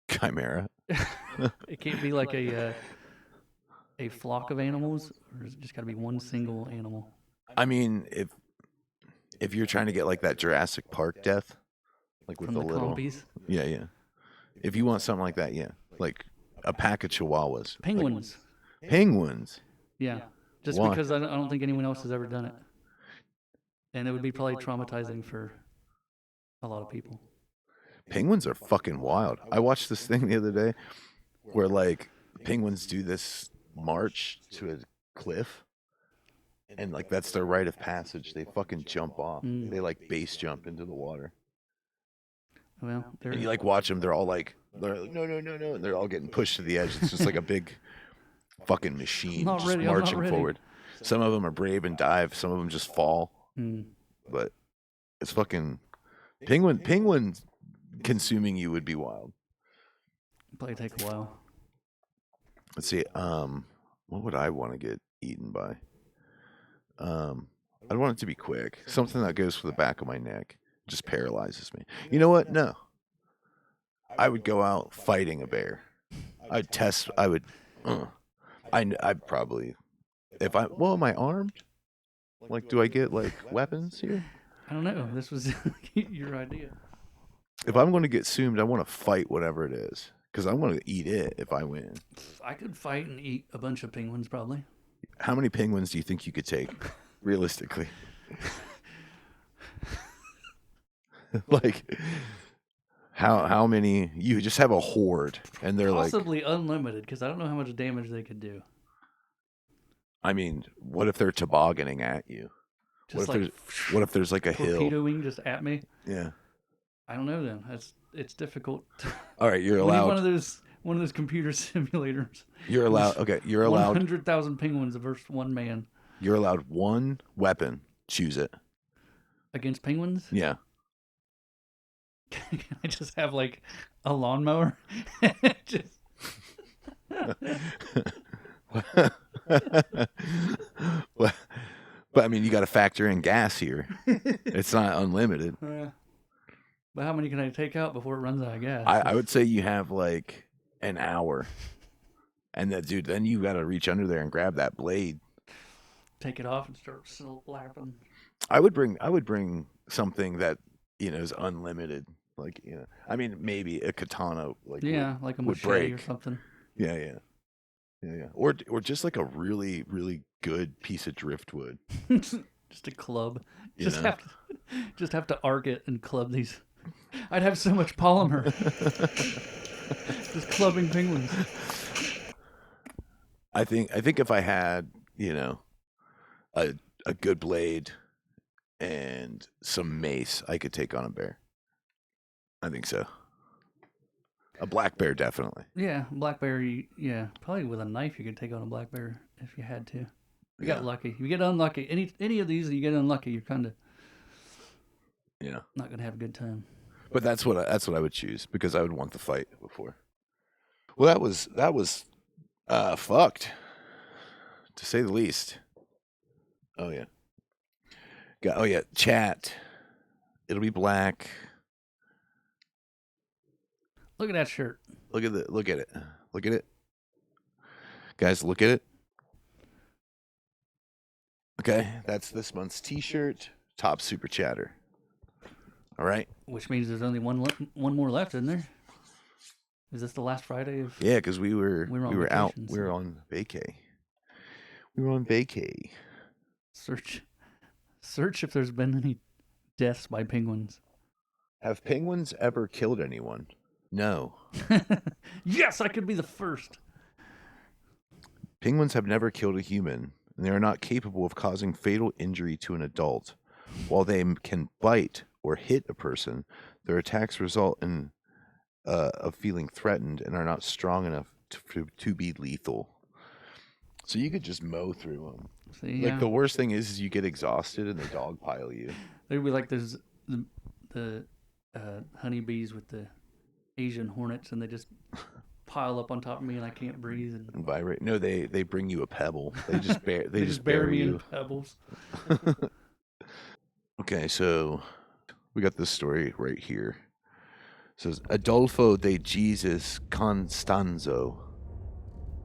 chimera. It can't be like a flock of animals, or it's just got to be one single animal. I mean, if you're trying to get like that Jurassic Park death, like with From the little compies? Yeah. If you want something like that, yeah, like a pack of chihuahuas. Penguins. Like, penguins. Yeah, just Why? Because I don't think anyone else has ever done it, and it would be probably traumatizing for a lot of people. Penguins are fucking wild. I watched this thing the other day where like penguins do this march to a cliff, and like that's their rite of passage. They fucking jump off. They like base jump into the water. Well, and you like watch them. They're like no, and they're all getting pushed to the edge. It's just like a big fucking machine marching forward. Some of them are brave and dive. Some of them just fall. Mm. But it's fucking penguin consuming you would be wild. Probably take a while. Let's see. What would I want to get eaten by? I'd want it to be quick. Something that goes for the back of my neck, just paralyzes me. You know what? No. I would go out fighting a bear. I'd test. I would. I'd probably. If I. Well, am I armed? Like, do I get like weapons here? I don't know. This was your idea. If I'm going to get zoomed, I want to fight whatever it is. Because I want to eat it if I win. I could fight and eat a bunch of penguins, probably. How many penguins do you think you could take, realistically? Like, how many? You just have a horde, and they're possibly unlimited, because I don't know how much damage they could do. I mean, what if they're tobogganing at you? Just what if there's like a hill? Torpedoing just at me? Yeah. I don't know then. It's difficult. All right, you're allowed. One of those computer simulators. You're allowed. Okay, you're allowed. 100,000 penguins versus one man. You're allowed one weapon. Choose it. Against penguins? Yeah. Can I just have like a lawnmower? Just. But I mean, you got to factor in gas here. It's not unlimited. But how many can I take out before it runs out of gas? I would say you have like an hour, and that dude, then you got to reach under there and grab that blade, take it off, and start slapping. I would bring something that is unlimited. Like I mean, maybe a katana, like like a machete or something. Yeah. Or just like a really really good piece of driftwood. Just a club. Just have to arc it and club these. I'd have so much polymer. Just clubbing penguins. I think if I had, a good blade and some mace, I could take on a bear. I think so. A black bear, definitely. Yeah, black bear. Yeah, probably with a knife you could take on a black bear if you had to. You got lucky. If you get unlucky, any of these, you get unlucky, you're kind of not gonna have a good time. But that's what I would choose, because I would want the fight before. Well, that was fucked, to say the least. Oh yeah, chat. It'll be black. Look at that shirt. Look at it. Guys, look at it. Okay, that's this month's t-shirt. Top Super Chatter. All right. Which means there's only one more left, isn't there? Is this the last Friday of? Yeah, because we were out. So. We were on vacay. We were on vacay. Search if there's been any deaths by penguins. Have penguins ever killed anyone? No. Yes, I could be the first. Penguins have never killed a human, and they are not capable of causing fatal injury to an adult. While they can bite or hit a person, their attacks result in of feeling threatened and are not strong enough to be lethal. So you could just mow through them. See, the worst thing is you get exhausted and they dogpile you. They'd be like there's the honeybees with the Asian hornets, and they just pile up on top of me, and I can't breathe. And vibrate. No, they bring you a pebble. They just they just bury bury me you in pebbles. Okay, so we got this story right here. It says Adolfo de Jesus Constanzo.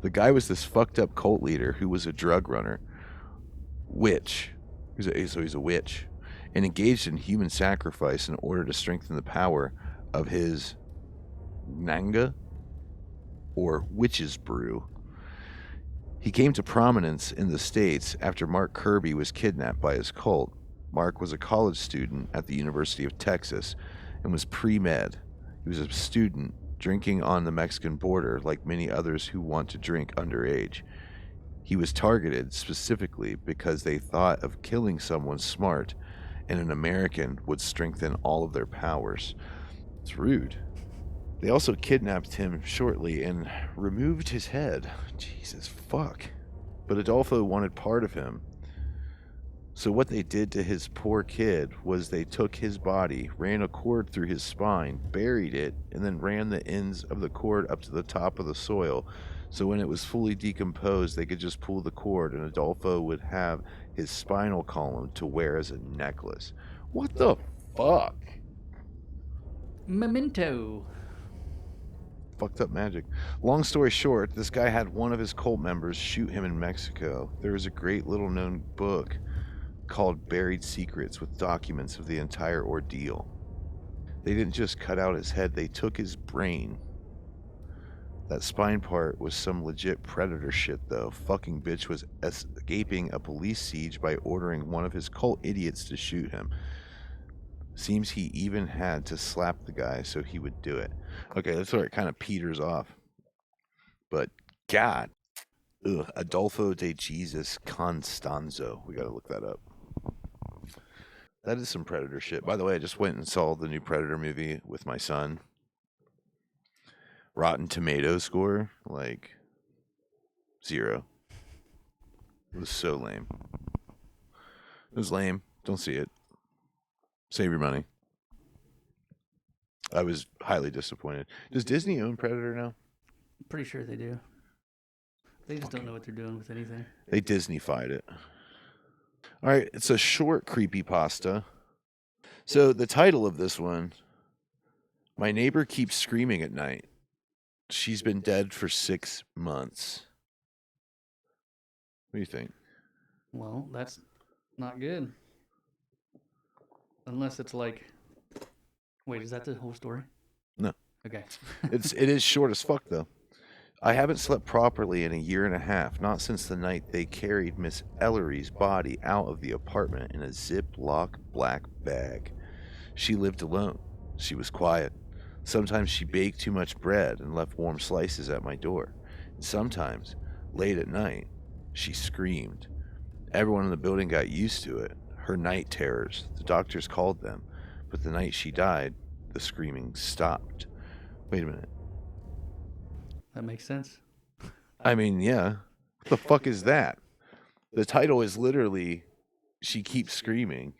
The guy was this fucked up cult leader who was a drug runner, witch. So he's a witch, and engaged in human sacrifice in order to strengthen the power of his Nanga, or witch's brew. He came to prominence in the States after Mark Kirby was kidnapped by his cult. Mark was a college student at the University of Texas and was pre-med. He was a student drinking on the Mexican border like many others who want to drink underage. He was targeted specifically because they thought of killing someone smart and an American would strengthen all of their powers. It's rude. They also kidnapped him shortly and removed his head. Jesus fuck. But Adolfo wanted part of him So what they did to his poor kid was they took his body, ran a cord through his spine, buried it, and then ran the ends of the cord up to the top of the soil. So when it was fully decomposed, they could just pull the cord and Adolfo would have his spinal column to wear as a necklace. What the fuck? Memento. Fucked up magic. Long story short, this guy had one of his cult members shoot him in Mexico. There was a great little known book called Buried Secrets with documents of the entire ordeal. They didn't just cut out his head, they took his brain. That spine part was some legit predator shit though. Fucking bitch was escaping a police siege by ordering one of his cult idiots to shoot him. Seems he even had to slap the guy so he would do it. Okay, that's where it kind of peters off. But God, Adolfo de Jesus Constanzo. We gotta look that up. That is some Predator shit. By the way, I just went and saw the new Predator movie with my son. Rotten Tomato score, like 0. It was so lame. It was lame. Don't see it. Save your money. I was highly disappointed. Does Disney own Predator now? I'm pretty sure they do. They just don't know what they're doing with anything. They Disney-fied it. All right, it's a short creepypasta. So the title of this one, My Neighbor Keeps Screaming at Night. She's been dead for 6 months. What do you think? Well, that's not good. Unless it's like... Wait, is that the whole story? No. Okay. It is short as fuck, though. I haven't slept properly in a year and a half, not since the night they carried Miss Ellery's body out of the apartment in a Ziploc black bag. She lived alone. She was quiet. Sometimes she baked too much bread and left warm slices at my door. And sometimes, late at night, she screamed. Everyone in the building got used to it. Her night terrors. The doctors called them. But the night she died, the screaming stopped. Wait a minute. That makes sense. I mean, yeah. What the fuck is that? The title is literally, She Keeps Screaming.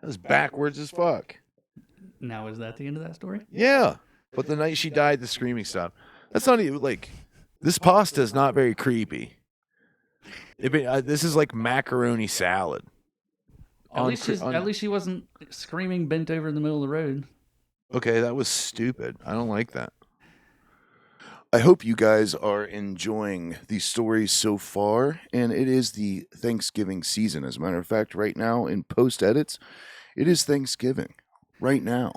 That was backwards as fuck. Now, is that the end of that story? Yeah. But the night she died, the screaming stopped. That's not even, like, this pasta is not very creepy. This is like macaroni salad. At least she wasn't screaming bent over in the middle of the road. Okay, that was stupid. I don't like that. I hope you guys are enjoying these stories so far, and it is the Thanksgiving season. As a matter of fact, right now in post edits, it is Thanksgiving. Right now.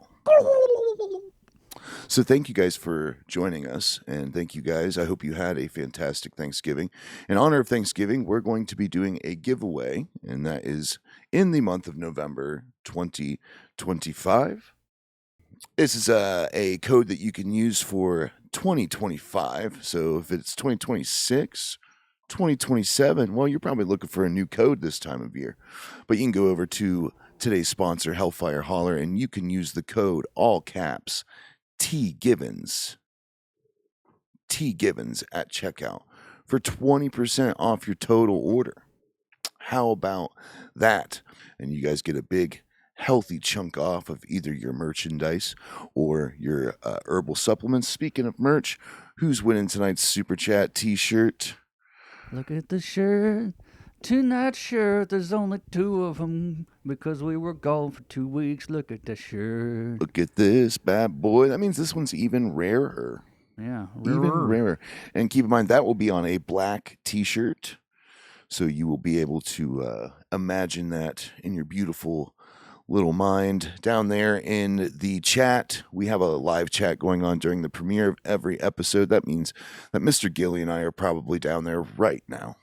So thank you guys for joining us, and thank you guys. I hope you had a fantastic Thanksgiving. In honor of Thanksgiving, we're going to be doing a giveaway, and that is in the month of November 2025. This is a code that you can use for 2025. So if it's 2026, 2027, well, you're probably looking for a new code this time of year. But you can go over to today's sponsor, Hellfire Holler, and you can use the code, all caps, T Givens at checkout for 20% off your total order. How about that? And you guys get a big, healthy chunk off of either your merchandise or your herbal supplements. Speaking of merch, who's winning tonight's Super Chat t-shirt? Look at the shirt. Tonight's shirt, there's only 2 of them because we were gone for 2 weeks. Look at the shirt. Look at this bad boy. That means this one's even rarer. Yeah, even rarer. And keep in mind, that will be on a black t-shirt. So you will be able to imagine that in your beautiful little mind. Down there in the chat, we have a live chat going on during the premiere of every episode. That means that Mr. Gilly and I are probably down there right now,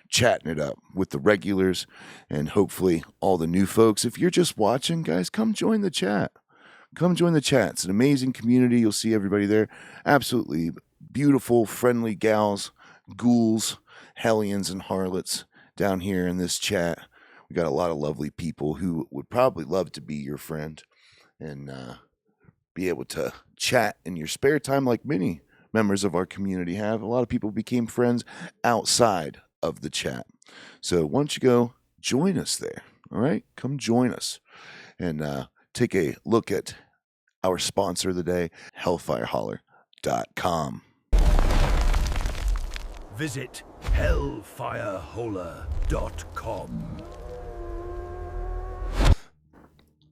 chatting it up with the regulars and hopefully all the new folks. If you're just watching, guys, come join the chat. Come join the chat. It's an amazing community. You'll see everybody there. Absolutely beautiful, friendly gals, ghouls, hellions, and harlots down here in this chat. We got a lot of lovely people who would probably love to be your friend and be able to chat in your spare time like many members of our community have. A lot of people became friends outside of the chat. So why don't you go join us there. All right? Come join us and take a look at our sponsor of the day, hellfireholler.com. Visit hellfireholler.com.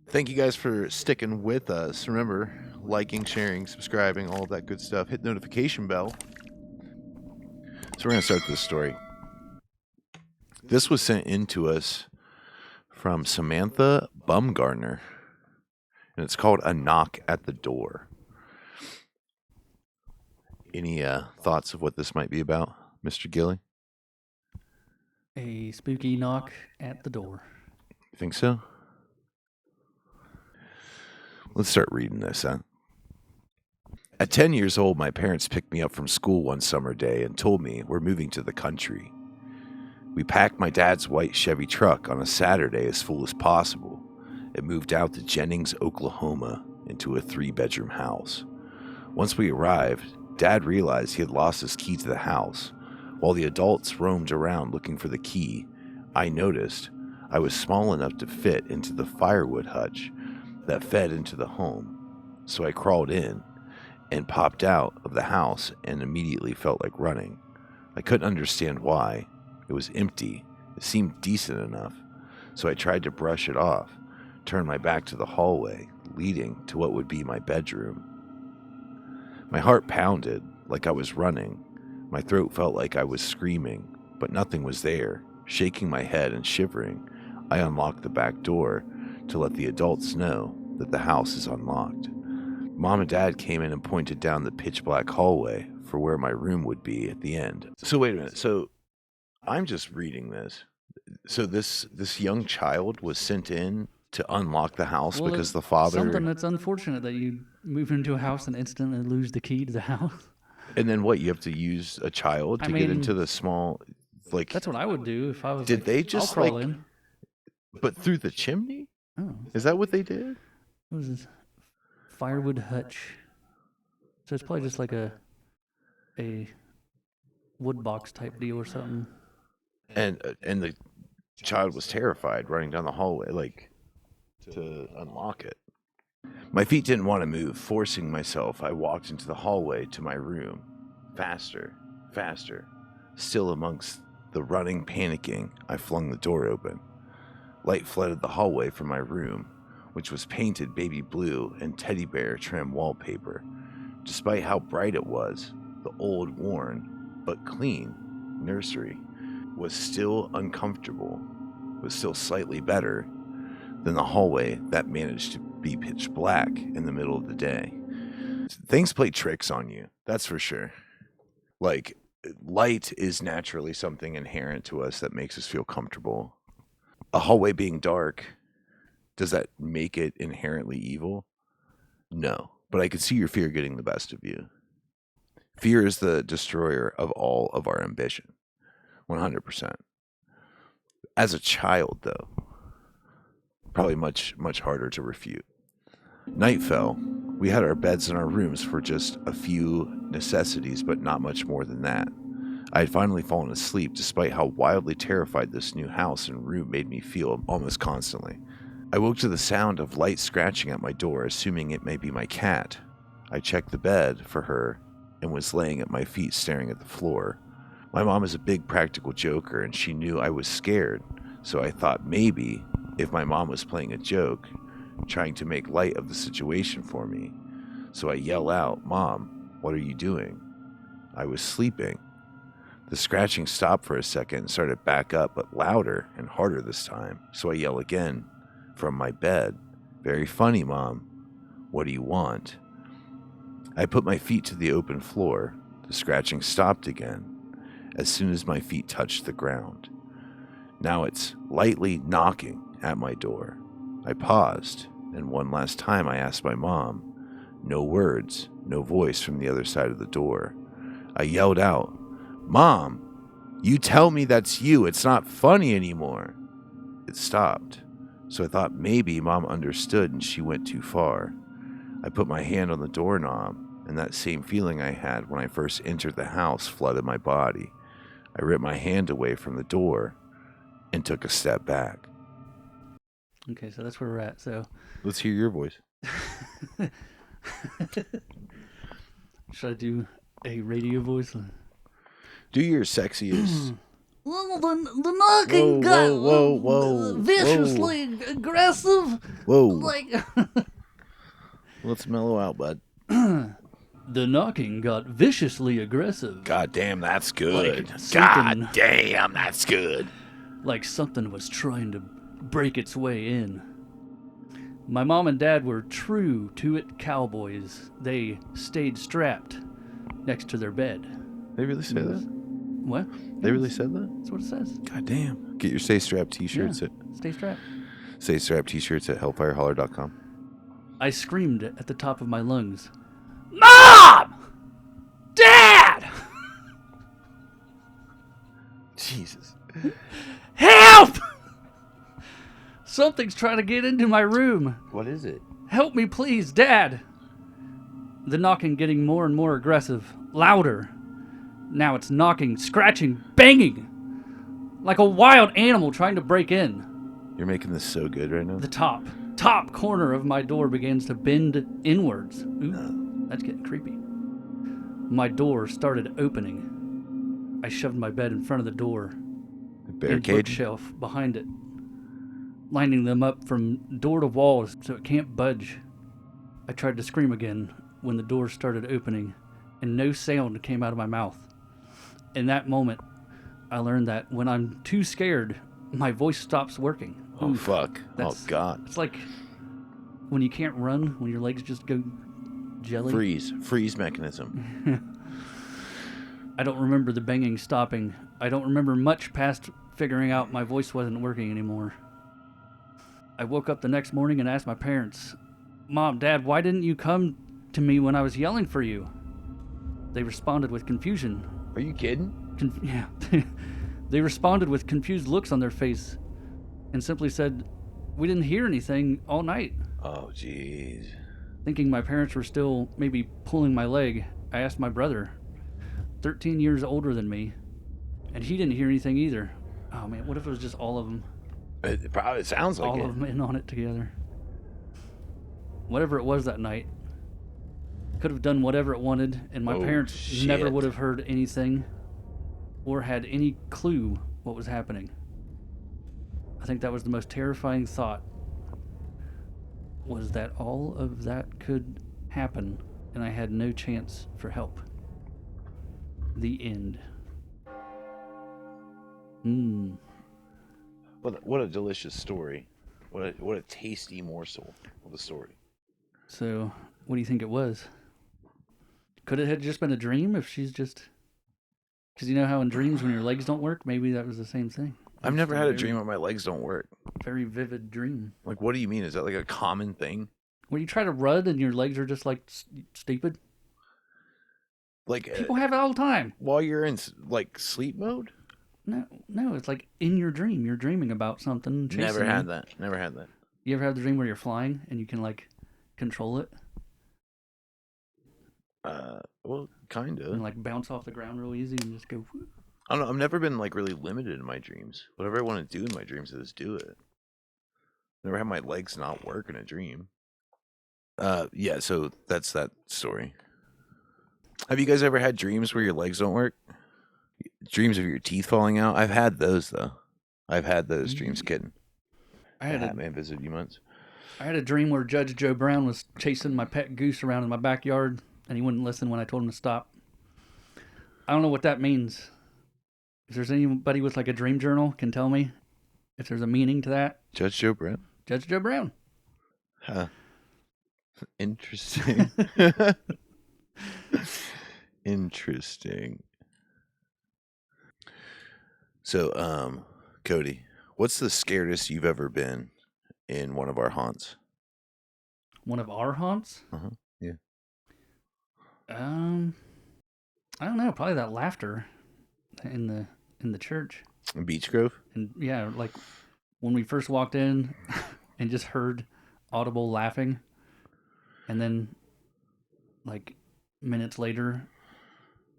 Thank you guys for sticking with us. Remember, liking, sharing, subscribing, all of that good stuff. Hit the notification bell. So we're going to start this story. This was sent in to us from Samantha Bumgarner, and it's called A Knock at the Door. Any thoughts of what this might be about, Mr. Gilly? A spooky knock at the door. You think so? Let's start reading this, huh? At 10 years old, my parents picked me up from school one summer day and told me we're moving to the country. We packed my dad's white Chevy truck on a Saturday as full as possible and moved out to Jennings, Oklahoma, into a 3-bedroom house. Once we arrived, Dad realized he had lost his key to the house. While the adults roamed around looking for the key, I noticed I was small enough to fit into the firewood hutch that fed into the home. So I crawled in and popped out of the house and immediately felt like running. I couldn't understand why. It was empty. It seemed decent enough. So I tried to brush it off, turned my back to the hallway, leading to what would be my bedroom. My heart pounded like I was running. My throat felt like I was screaming, but nothing was there. Shaking my head and shivering, I unlocked the back door to let the adults know that the house is unlocked. Mom and Dad came in and pointed down the pitch black hallway for where my room would be at the end. So wait a minute. So I'm just reading this. So this young child was sent in to unlock the house because the father... Something that's unfortunate that you move into a house and instantly lose the key to the house. And then what? You have to use a child to get into the small... Like that's what I would do if I was... Did they just crawl in. But through the chimney? Oh. Is that what they did? What was this? Firewood hutch. So it's probably just like a wood box type deal or something. And the child was terrified running down the hallway, like, to unlock it. My feet didn't want to move. Forcing myself, I walked into the hallway to my room. Faster, faster. Still amongst the running, panicking, I flung the door open. Light flooded the hallway from my room, which was painted baby blue and teddy bear trim wallpaper. Despite how bright it was, the old, worn, but clean nursery was still uncomfortable, was still slightly better than the hallway that managed to be pitch black in the middle of the day. Things play tricks on you, that's for sure. Like, light is naturally something inherent to us that makes us feel comfortable. A hallway being dark, does that make it inherently evil? No, but I could see your fear getting the best of you. Fear is the destroyer of all of our ambition. 100%. As a child, though, probably much, much harder to refute. Night fell. We had our beds in our rooms for just a few necessities, but not much more than that. I had finally fallen asleep despite how wildly terrified this new house and room made me feel almost constantly. I woke to the sound of light scratching at my door, assuming it may be my cat. I checked the bed for her and was laying at my feet staring at the floor. My mom is a big practical joker and she knew I was scared, so I thought maybe if my mom was playing a joke, trying to make light of the situation for me. So I yell out, "Mom, what are you doing?" I was sleeping. The scratching stopped for a second and started back up, but louder and harder this time. So I yell again from my bed, "Very funny, Mom. What do you want?" I put my feet to the open floor. The scratching stopped again as soon as my feet touched the ground. Now it's lightly knocking at my door. I paused, and one last time I asked my mom. No words, no voice from the other side of the door. I yelled out, "Mom, you tell me that's you. It's not funny anymore." It stopped, so I thought maybe Mom understood and she went too far. I put my hand on the doorknob, and that same feeling I had when I first entered the house flooded my body. I ripped my hand away from the door, and took a step back. Okay, so that's where we're at. So let's hear your voice. Should I do a radio voice? Do your sexiest. Well, the knocking got viciously aggressive. Whoa. Like, let's mellow out, bud. The knocking got viciously aggressive. God damn, that's good. Like God damn, that's good. Like something was trying to break its way in. My mom and dad were true to-it cowboys. They stayed strapped next to their bed. They really say that? What? They really said that? That's what it says. God damn. Get your Stay Strapped t-shirts at Stay strapped. Stay Strapped t-shirts at hellfireholler.com. I screamed at the top of my lungs. Mom! Dad! Jesus. Help! Something's trying to get into my room. What is it? Help me, please, Dad. The knocking getting more and more aggressive, louder. Now it's knocking, scratching, banging. Like a wild animal trying to break in. You're making this so good right now. The top corner of my door begins to bend inwards. Ooh, that's getting creepy. My door started opening. I shoved my bed in front of the door. The barricade? And bookshelf behind it. Lining them up from door to walls so it can't budge. I tried to scream again when the door started opening, and no sound came out of my mouth. In that moment, I learned that when I'm too scared, my voice stops working. Oh, fuck. Oh, God. It's like when you can't run, when your legs just go jelly. Freeze mechanism. I don't remember the banging stopping. I don't remember much past figuring out my voice wasn't working anymore. I woke up the next morning and asked my parents, Mom, Dad, why didn't you come to me when I was yelling for you? They responded with confusion. Are you kidding? Yeah. They responded with confused looks on their face and simply said, we didn't hear anything all night. Oh, jeez. Thinking my parents were still maybe pulling my leg, I asked my brother, 13 years older than me, and he didn't hear anything either. Oh, man, what if it was just all of them? It probably sounds like all of them in on it together. Whatever it was that night, could have done whatever it wanted, and my parents never would have heard anything or had any clue what was happening. I think that was the most terrifying thought, was that all of that could happen and I had no chance for help. The end. What a delicious story. What a tasty morsel of a story. So, what do you think it was? Could it have just been a dream if she's just... Because you know how in dreams when your legs don't work, maybe that was the same thing. I've never had a dream where my legs don't work. Very vivid dream. Like, what do you mean? Is that like a common thing? When you try to run and your legs are just like stupid? Like people have it all the time. While you're in like sleep mode? No, it's like in your dream. You're dreaming about something. Never had that. You ever have the dream where you're flying and you can like control it? Well, kind of. And like bounce off the ground real easy and just go. Whoop. I don't know. I've never been like really limited in my dreams. Whatever I want to do in my dreams, I just do it. Never had my legs not work in a dream. Yeah. So that's that story. Have you guys ever had dreams where your legs don't work? Dreams of your teeth falling out? I've had those though. I've had those dreams, kidding. I had Batman visited you once. I had a dream where Judge Joe Brown was chasing my pet goose around in my backyard, and he wouldn't listen when I told him to stop. I don't know what that means. If there's anybody with like a dream journal, can tell me if there's a meaning to that. Judge Joe Brown? Judge Joe Brown. Huh. Interesting. Interesting. So, Cody, what's the scariest you've ever been in one of our haunts? One of our haunts? Yeah. I don't know. Probably that laughter in the church. In Beach Grove? And yeah, like when we first walked in and just heard audible laughing, and then like minutes later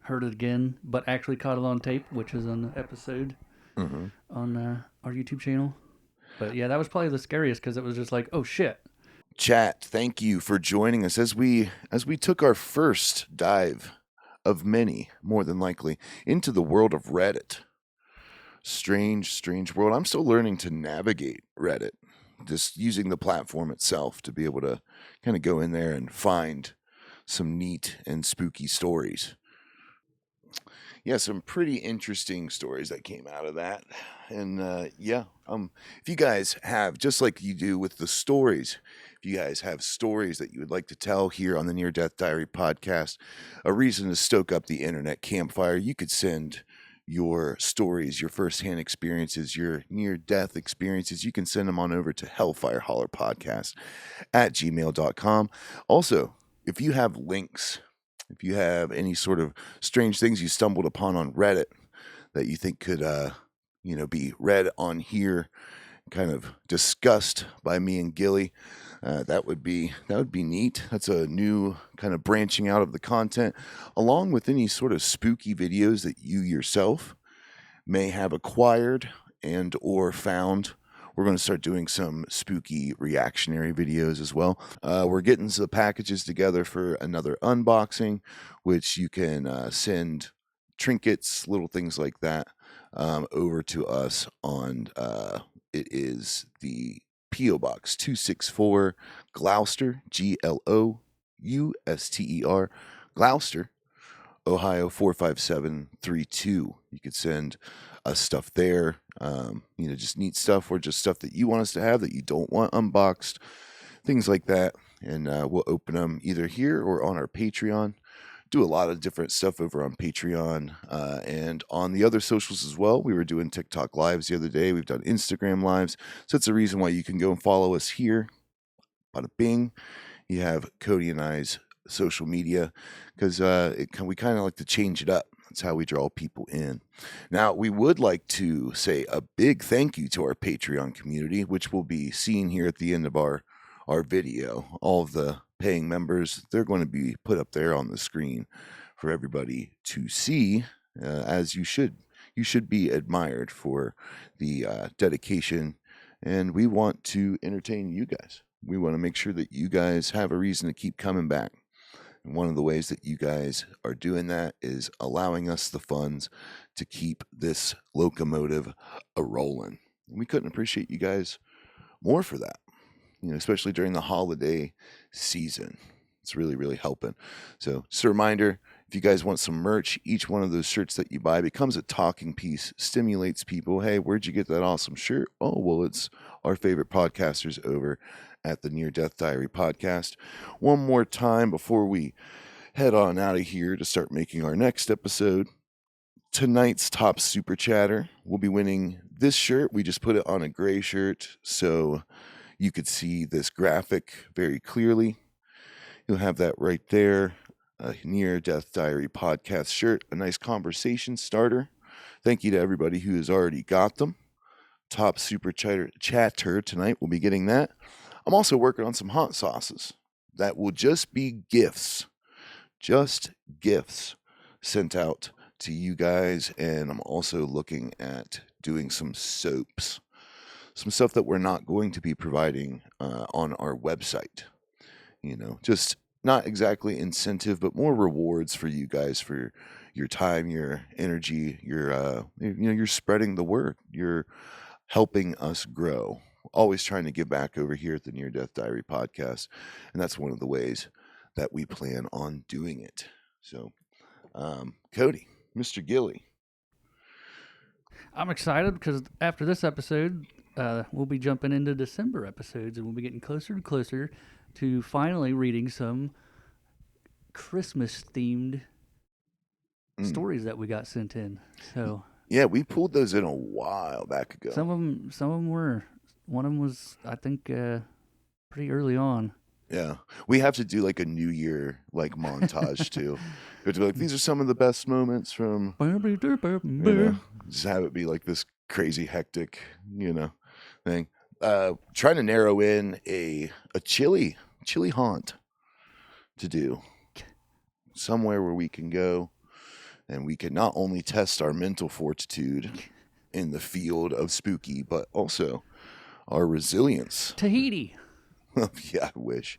heard it again, but actually caught it on tape, which is an episode on our YouTube channel. But yeah, that was probably the scariest because it was just like, oh shit. Chat, thank you for joining us as we took our first dive of many, more than likely, into the world of Reddit. Strange world. I'm still learning to navigate Reddit, just using the platform itself to be able to kind of go in there and find some neat and spooky stories. Yeah, some pretty interesting stories that came out of that. And if you guys have, just like you do with the stories, if you guys have stories that you would like to tell here on the Near Death Diary podcast, a reason to stoke up the internet campfire, you could send your stories, your firsthand experiences, your near-death experiences. You can send them on over to hellfirehollerpodcast@gmail.com. Also, if you have links, if you have any sort of strange things you stumbled upon on Reddit that you think could, be read on here, kind of discussed by me and Gilly, that would be neat. That's a new kind of branching out of the content, along with any sort of spooky videos that you yourself may have acquired and or found. We're going to start doing some spooky reactionary videos as well. We're getting the packages together for another unboxing, which you can send trinkets, little things like that, over to us on, it is the P.O. Box 264, Gloucester, Glouster, Gloucester, Ohio 45732. You could send us stuff there, just neat stuff or just stuff that you want us to have that you don't want unboxed, things like that. And we'll open them either here or on our Patreon. Do a lot of different stuff over on Patreon and on the other socials as well. We were doing TikTok lives the other day. We've done Instagram lives. So that's the reason why you can go and follow us here. Bada bing. You have Cody and I's social media because we kind of like to change it up. That's how we draw people in. Now, we would like to say a big thank you to our Patreon community, which will be seen here at the end of our video. All of the paying members, they're going to be put up there on the screen for everybody to see, as you should. You should be admired for the dedication, and we want to entertain you guys. We want to make sure that you guys have a reason to keep coming back. And one of the ways that you guys are doing that is allowing us the funds to keep this locomotive a-rolling. And we couldn't appreciate you guys more for that, especially during the holiday season. It's really, really helping. So just a reminder, if you guys want some merch, each one of those shirts that you buy becomes a talking piece, stimulates people. Hey, where'd you get that awesome shirt? Oh, well, it's our favorite podcasters over at the Near Death Diary podcast. One more time before we head on out of here to start making our next episode. Tonight's top super chatter will be winning this shirt. We just put it on a gray shirt so you could see this graphic very clearly. You'll have that right there. A Near Death Diary podcast shirt, a nice conversation starter. Thank you to everybody who has already got them. Top super chatter tonight will be getting that. I'm also working on some hot sauces that will just be gifts. Just gifts sent out to you guys. And I'm also looking at doing some soaps. Some stuff that we're not going to be providing on our website. Just not exactly incentive, but more rewards for you guys for your time, your energy, you're spreading the word. You're helping us grow. Always trying to give back over here at the Near Death Diary podcast. And that's one of the ways that we plan on doing it. So, Cody, Mr. Gilly. I'm excited because after this episode, we'll be jumping into December episodes, and we'll be getting closer and closer to finally reading some Christmas-themed stories that we got sent in. So yeah, we pulled those in a while back ago. Some of them were. One of them was, I think, pretty early on. Yeah, we have to do like a New Year montage too. We have to be like, these are some of the best moments from. Just have it be like this crazy hectic, thing. Trying to narrow in a chilly haunt to do. Somewhere where we can go and we can not only test our mental fortitude in the field of spooky, but also our resilience. Tahiti. Yeah, I wish.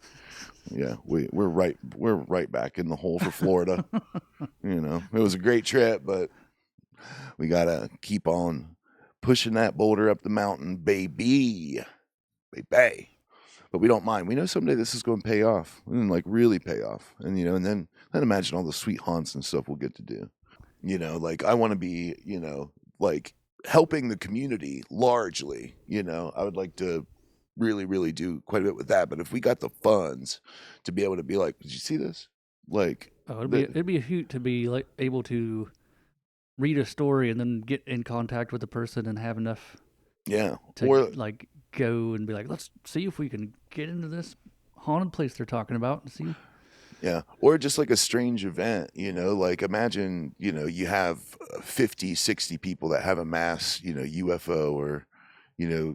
Yeah, we're right back in the hole for Florida. It was a great trip, but we gotta keep on pushing that boulder up the mountain, baby. But we don't mind. We know someday this is going to pay off, and like really pay off. And and then imagine all the sweet haunts and stuff we'll get to do. Like I want to be, like helping the community largely. I would like to really, really do quite a bit with that. But if we got the funds to be able to be like, did you see this? Like, it'd be a hoot to be like able to read a story and then get in contact with the person and have enough. Yeah. To like go and be like, let's see if we can get into this haunted place they're talking about and see. Yeah. Or just like a strange event, like imagine, you have 50, 60 people that have a mass, UFO or,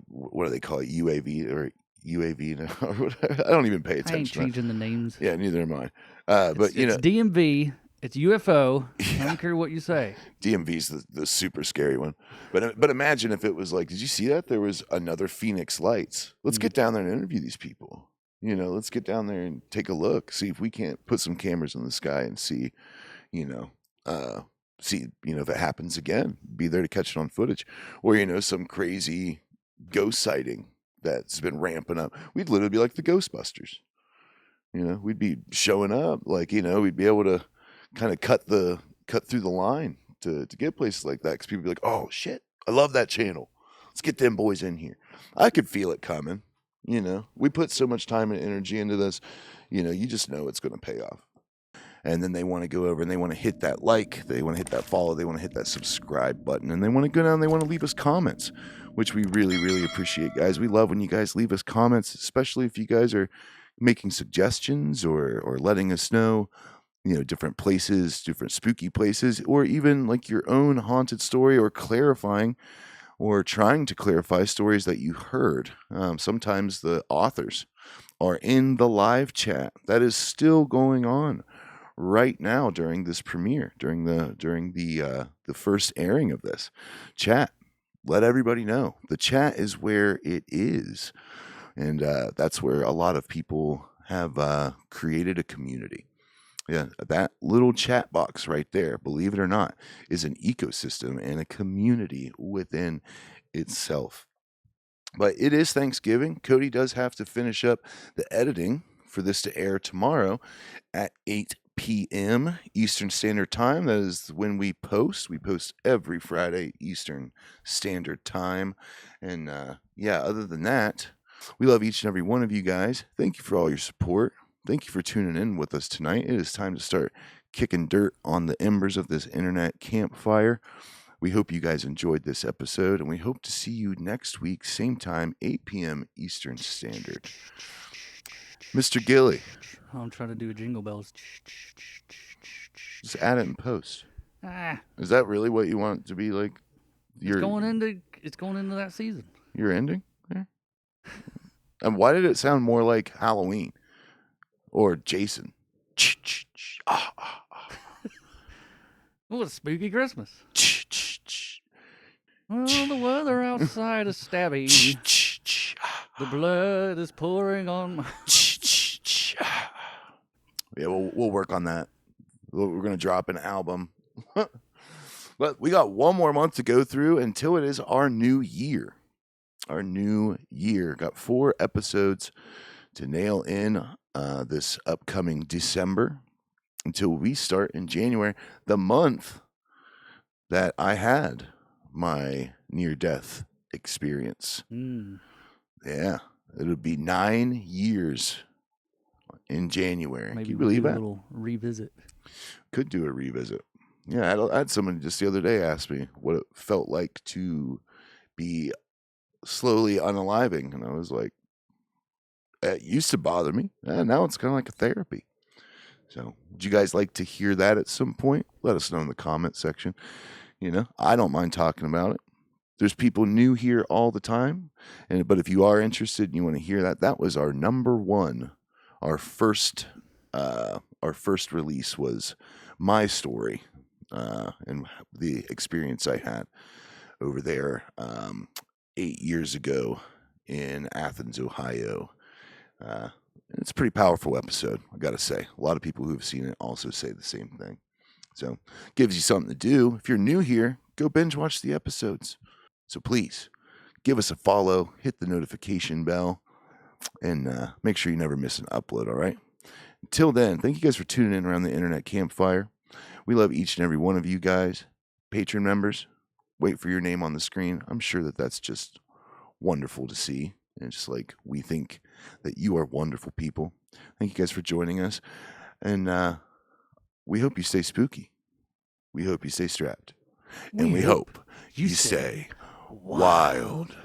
what do they call it? UAV or or whatever. I don't even pay attention. I ain't changing the names. Yeah, neither am I. But it's DMV. It's UFO. Yeah. I don't care what you say. DMV's the super scary one. But imagine if it was like, did you see that? There was another Phoenix Lights. Let's get down there and interview these people. Let's get down there and take a look. See if we can't put some cameras in the sky and see, if it happens again. Be there to catch it on footage. Or, some crazy ghost sighting that's been ramping up. We'd literally be like the Ghostbusters. We'd be showing up. Like, we'd be able to kind of cut through the line to get places like that, because people be like, oh shit, I love that channel, let's get them boys in here. I could feel it coming. We put so much time and energy into this, you just know it's going to pay off. And then they want to go over and they want to hit that like, they want to hit that follow, they want to hit that subscribe button, and they want to go down, they want to leave us comments, which we really, really appreciate, guys. We love when you guys leave us comments, especially if you guys are making suggestions or letting us know different places, different spooky places, or even like your own haunted story, or clarifying or trying to clarify stories that you heard. Sometimes the authors are in the live chat. That is still going on right now during this premiere, during the first airing of this chat. Let everybody know the chat is where it is, and that's where a lot of people have created a community. Yeah, that little chat box right there, believe it or not, is an ecosystem and a community within itself. But it is Thanksgiving. Cody does have to finish up the editing for this to air tomorrow at 8 p.m. Eastern Standard Time. That is when we post. We post every Friday Eastern Standard Time. And other than that, we love each and every one of you guys. Thank you for all your support. Thank you for tuning in with us tonight. It is time to start kicking dirt on the embers of this internet campfire. We hope you guys enjoyed this episode, and we hope to see you next week, same time, 8 p.m. Eastern Standard. Mr. Gilly. I'm trying to do jingle bells. Just add it in post. Is that really what you want it to be like? It's going into that season. Your ending? Yeah. And why did it sound more like Halloween? Or Jason. Oh, it's spooky Christmas. Well, the weather outside is stabby. The blood is pouring on my... Yeah, we'll work on that. We're going to drop an album. But we got one more month to go through until it is our new year. Our new year. Got 4 episodes to nail in this upcoming December until we start in January, the month that I had my near-death experience. Yeah, it'll be 9 years in January. Maybe Can you believe that? A little revisit. Could do a revisit. Yeah, I had someone just the other day ask me what it felt like to be slowly unaliving, and I was like, it used to bother me, and now it's kind of like a therapy. So, would you guys like to hear that at some point? Let us know in the comment section. I don't mind talking about it. There's people new here all the time, but if you are interested and you want to hear that, that was our number one. Our first release was my story and the experience I had. over there 8 years ago in Athens, Ohio. It's a pretty powerful episode, I got to say. A lot of people who have seen it also say the same thing. So, gives you something to do. If you're new here, go binge watch the episodes. So please, give us a follow, hit the notification bell, and make sure you never miss an upload, all right? Until then, thank you guys for tuning in around the internet campfire. We love each and every one of you guys. Patreon members, wait for your name on the screen. I'm sure that that's just wonderful to see. And just like we think that you are wonderful people. Thank you guys for joining us. And we hope you stay spooky. We hope you stay strapped. And we hope you stay wild.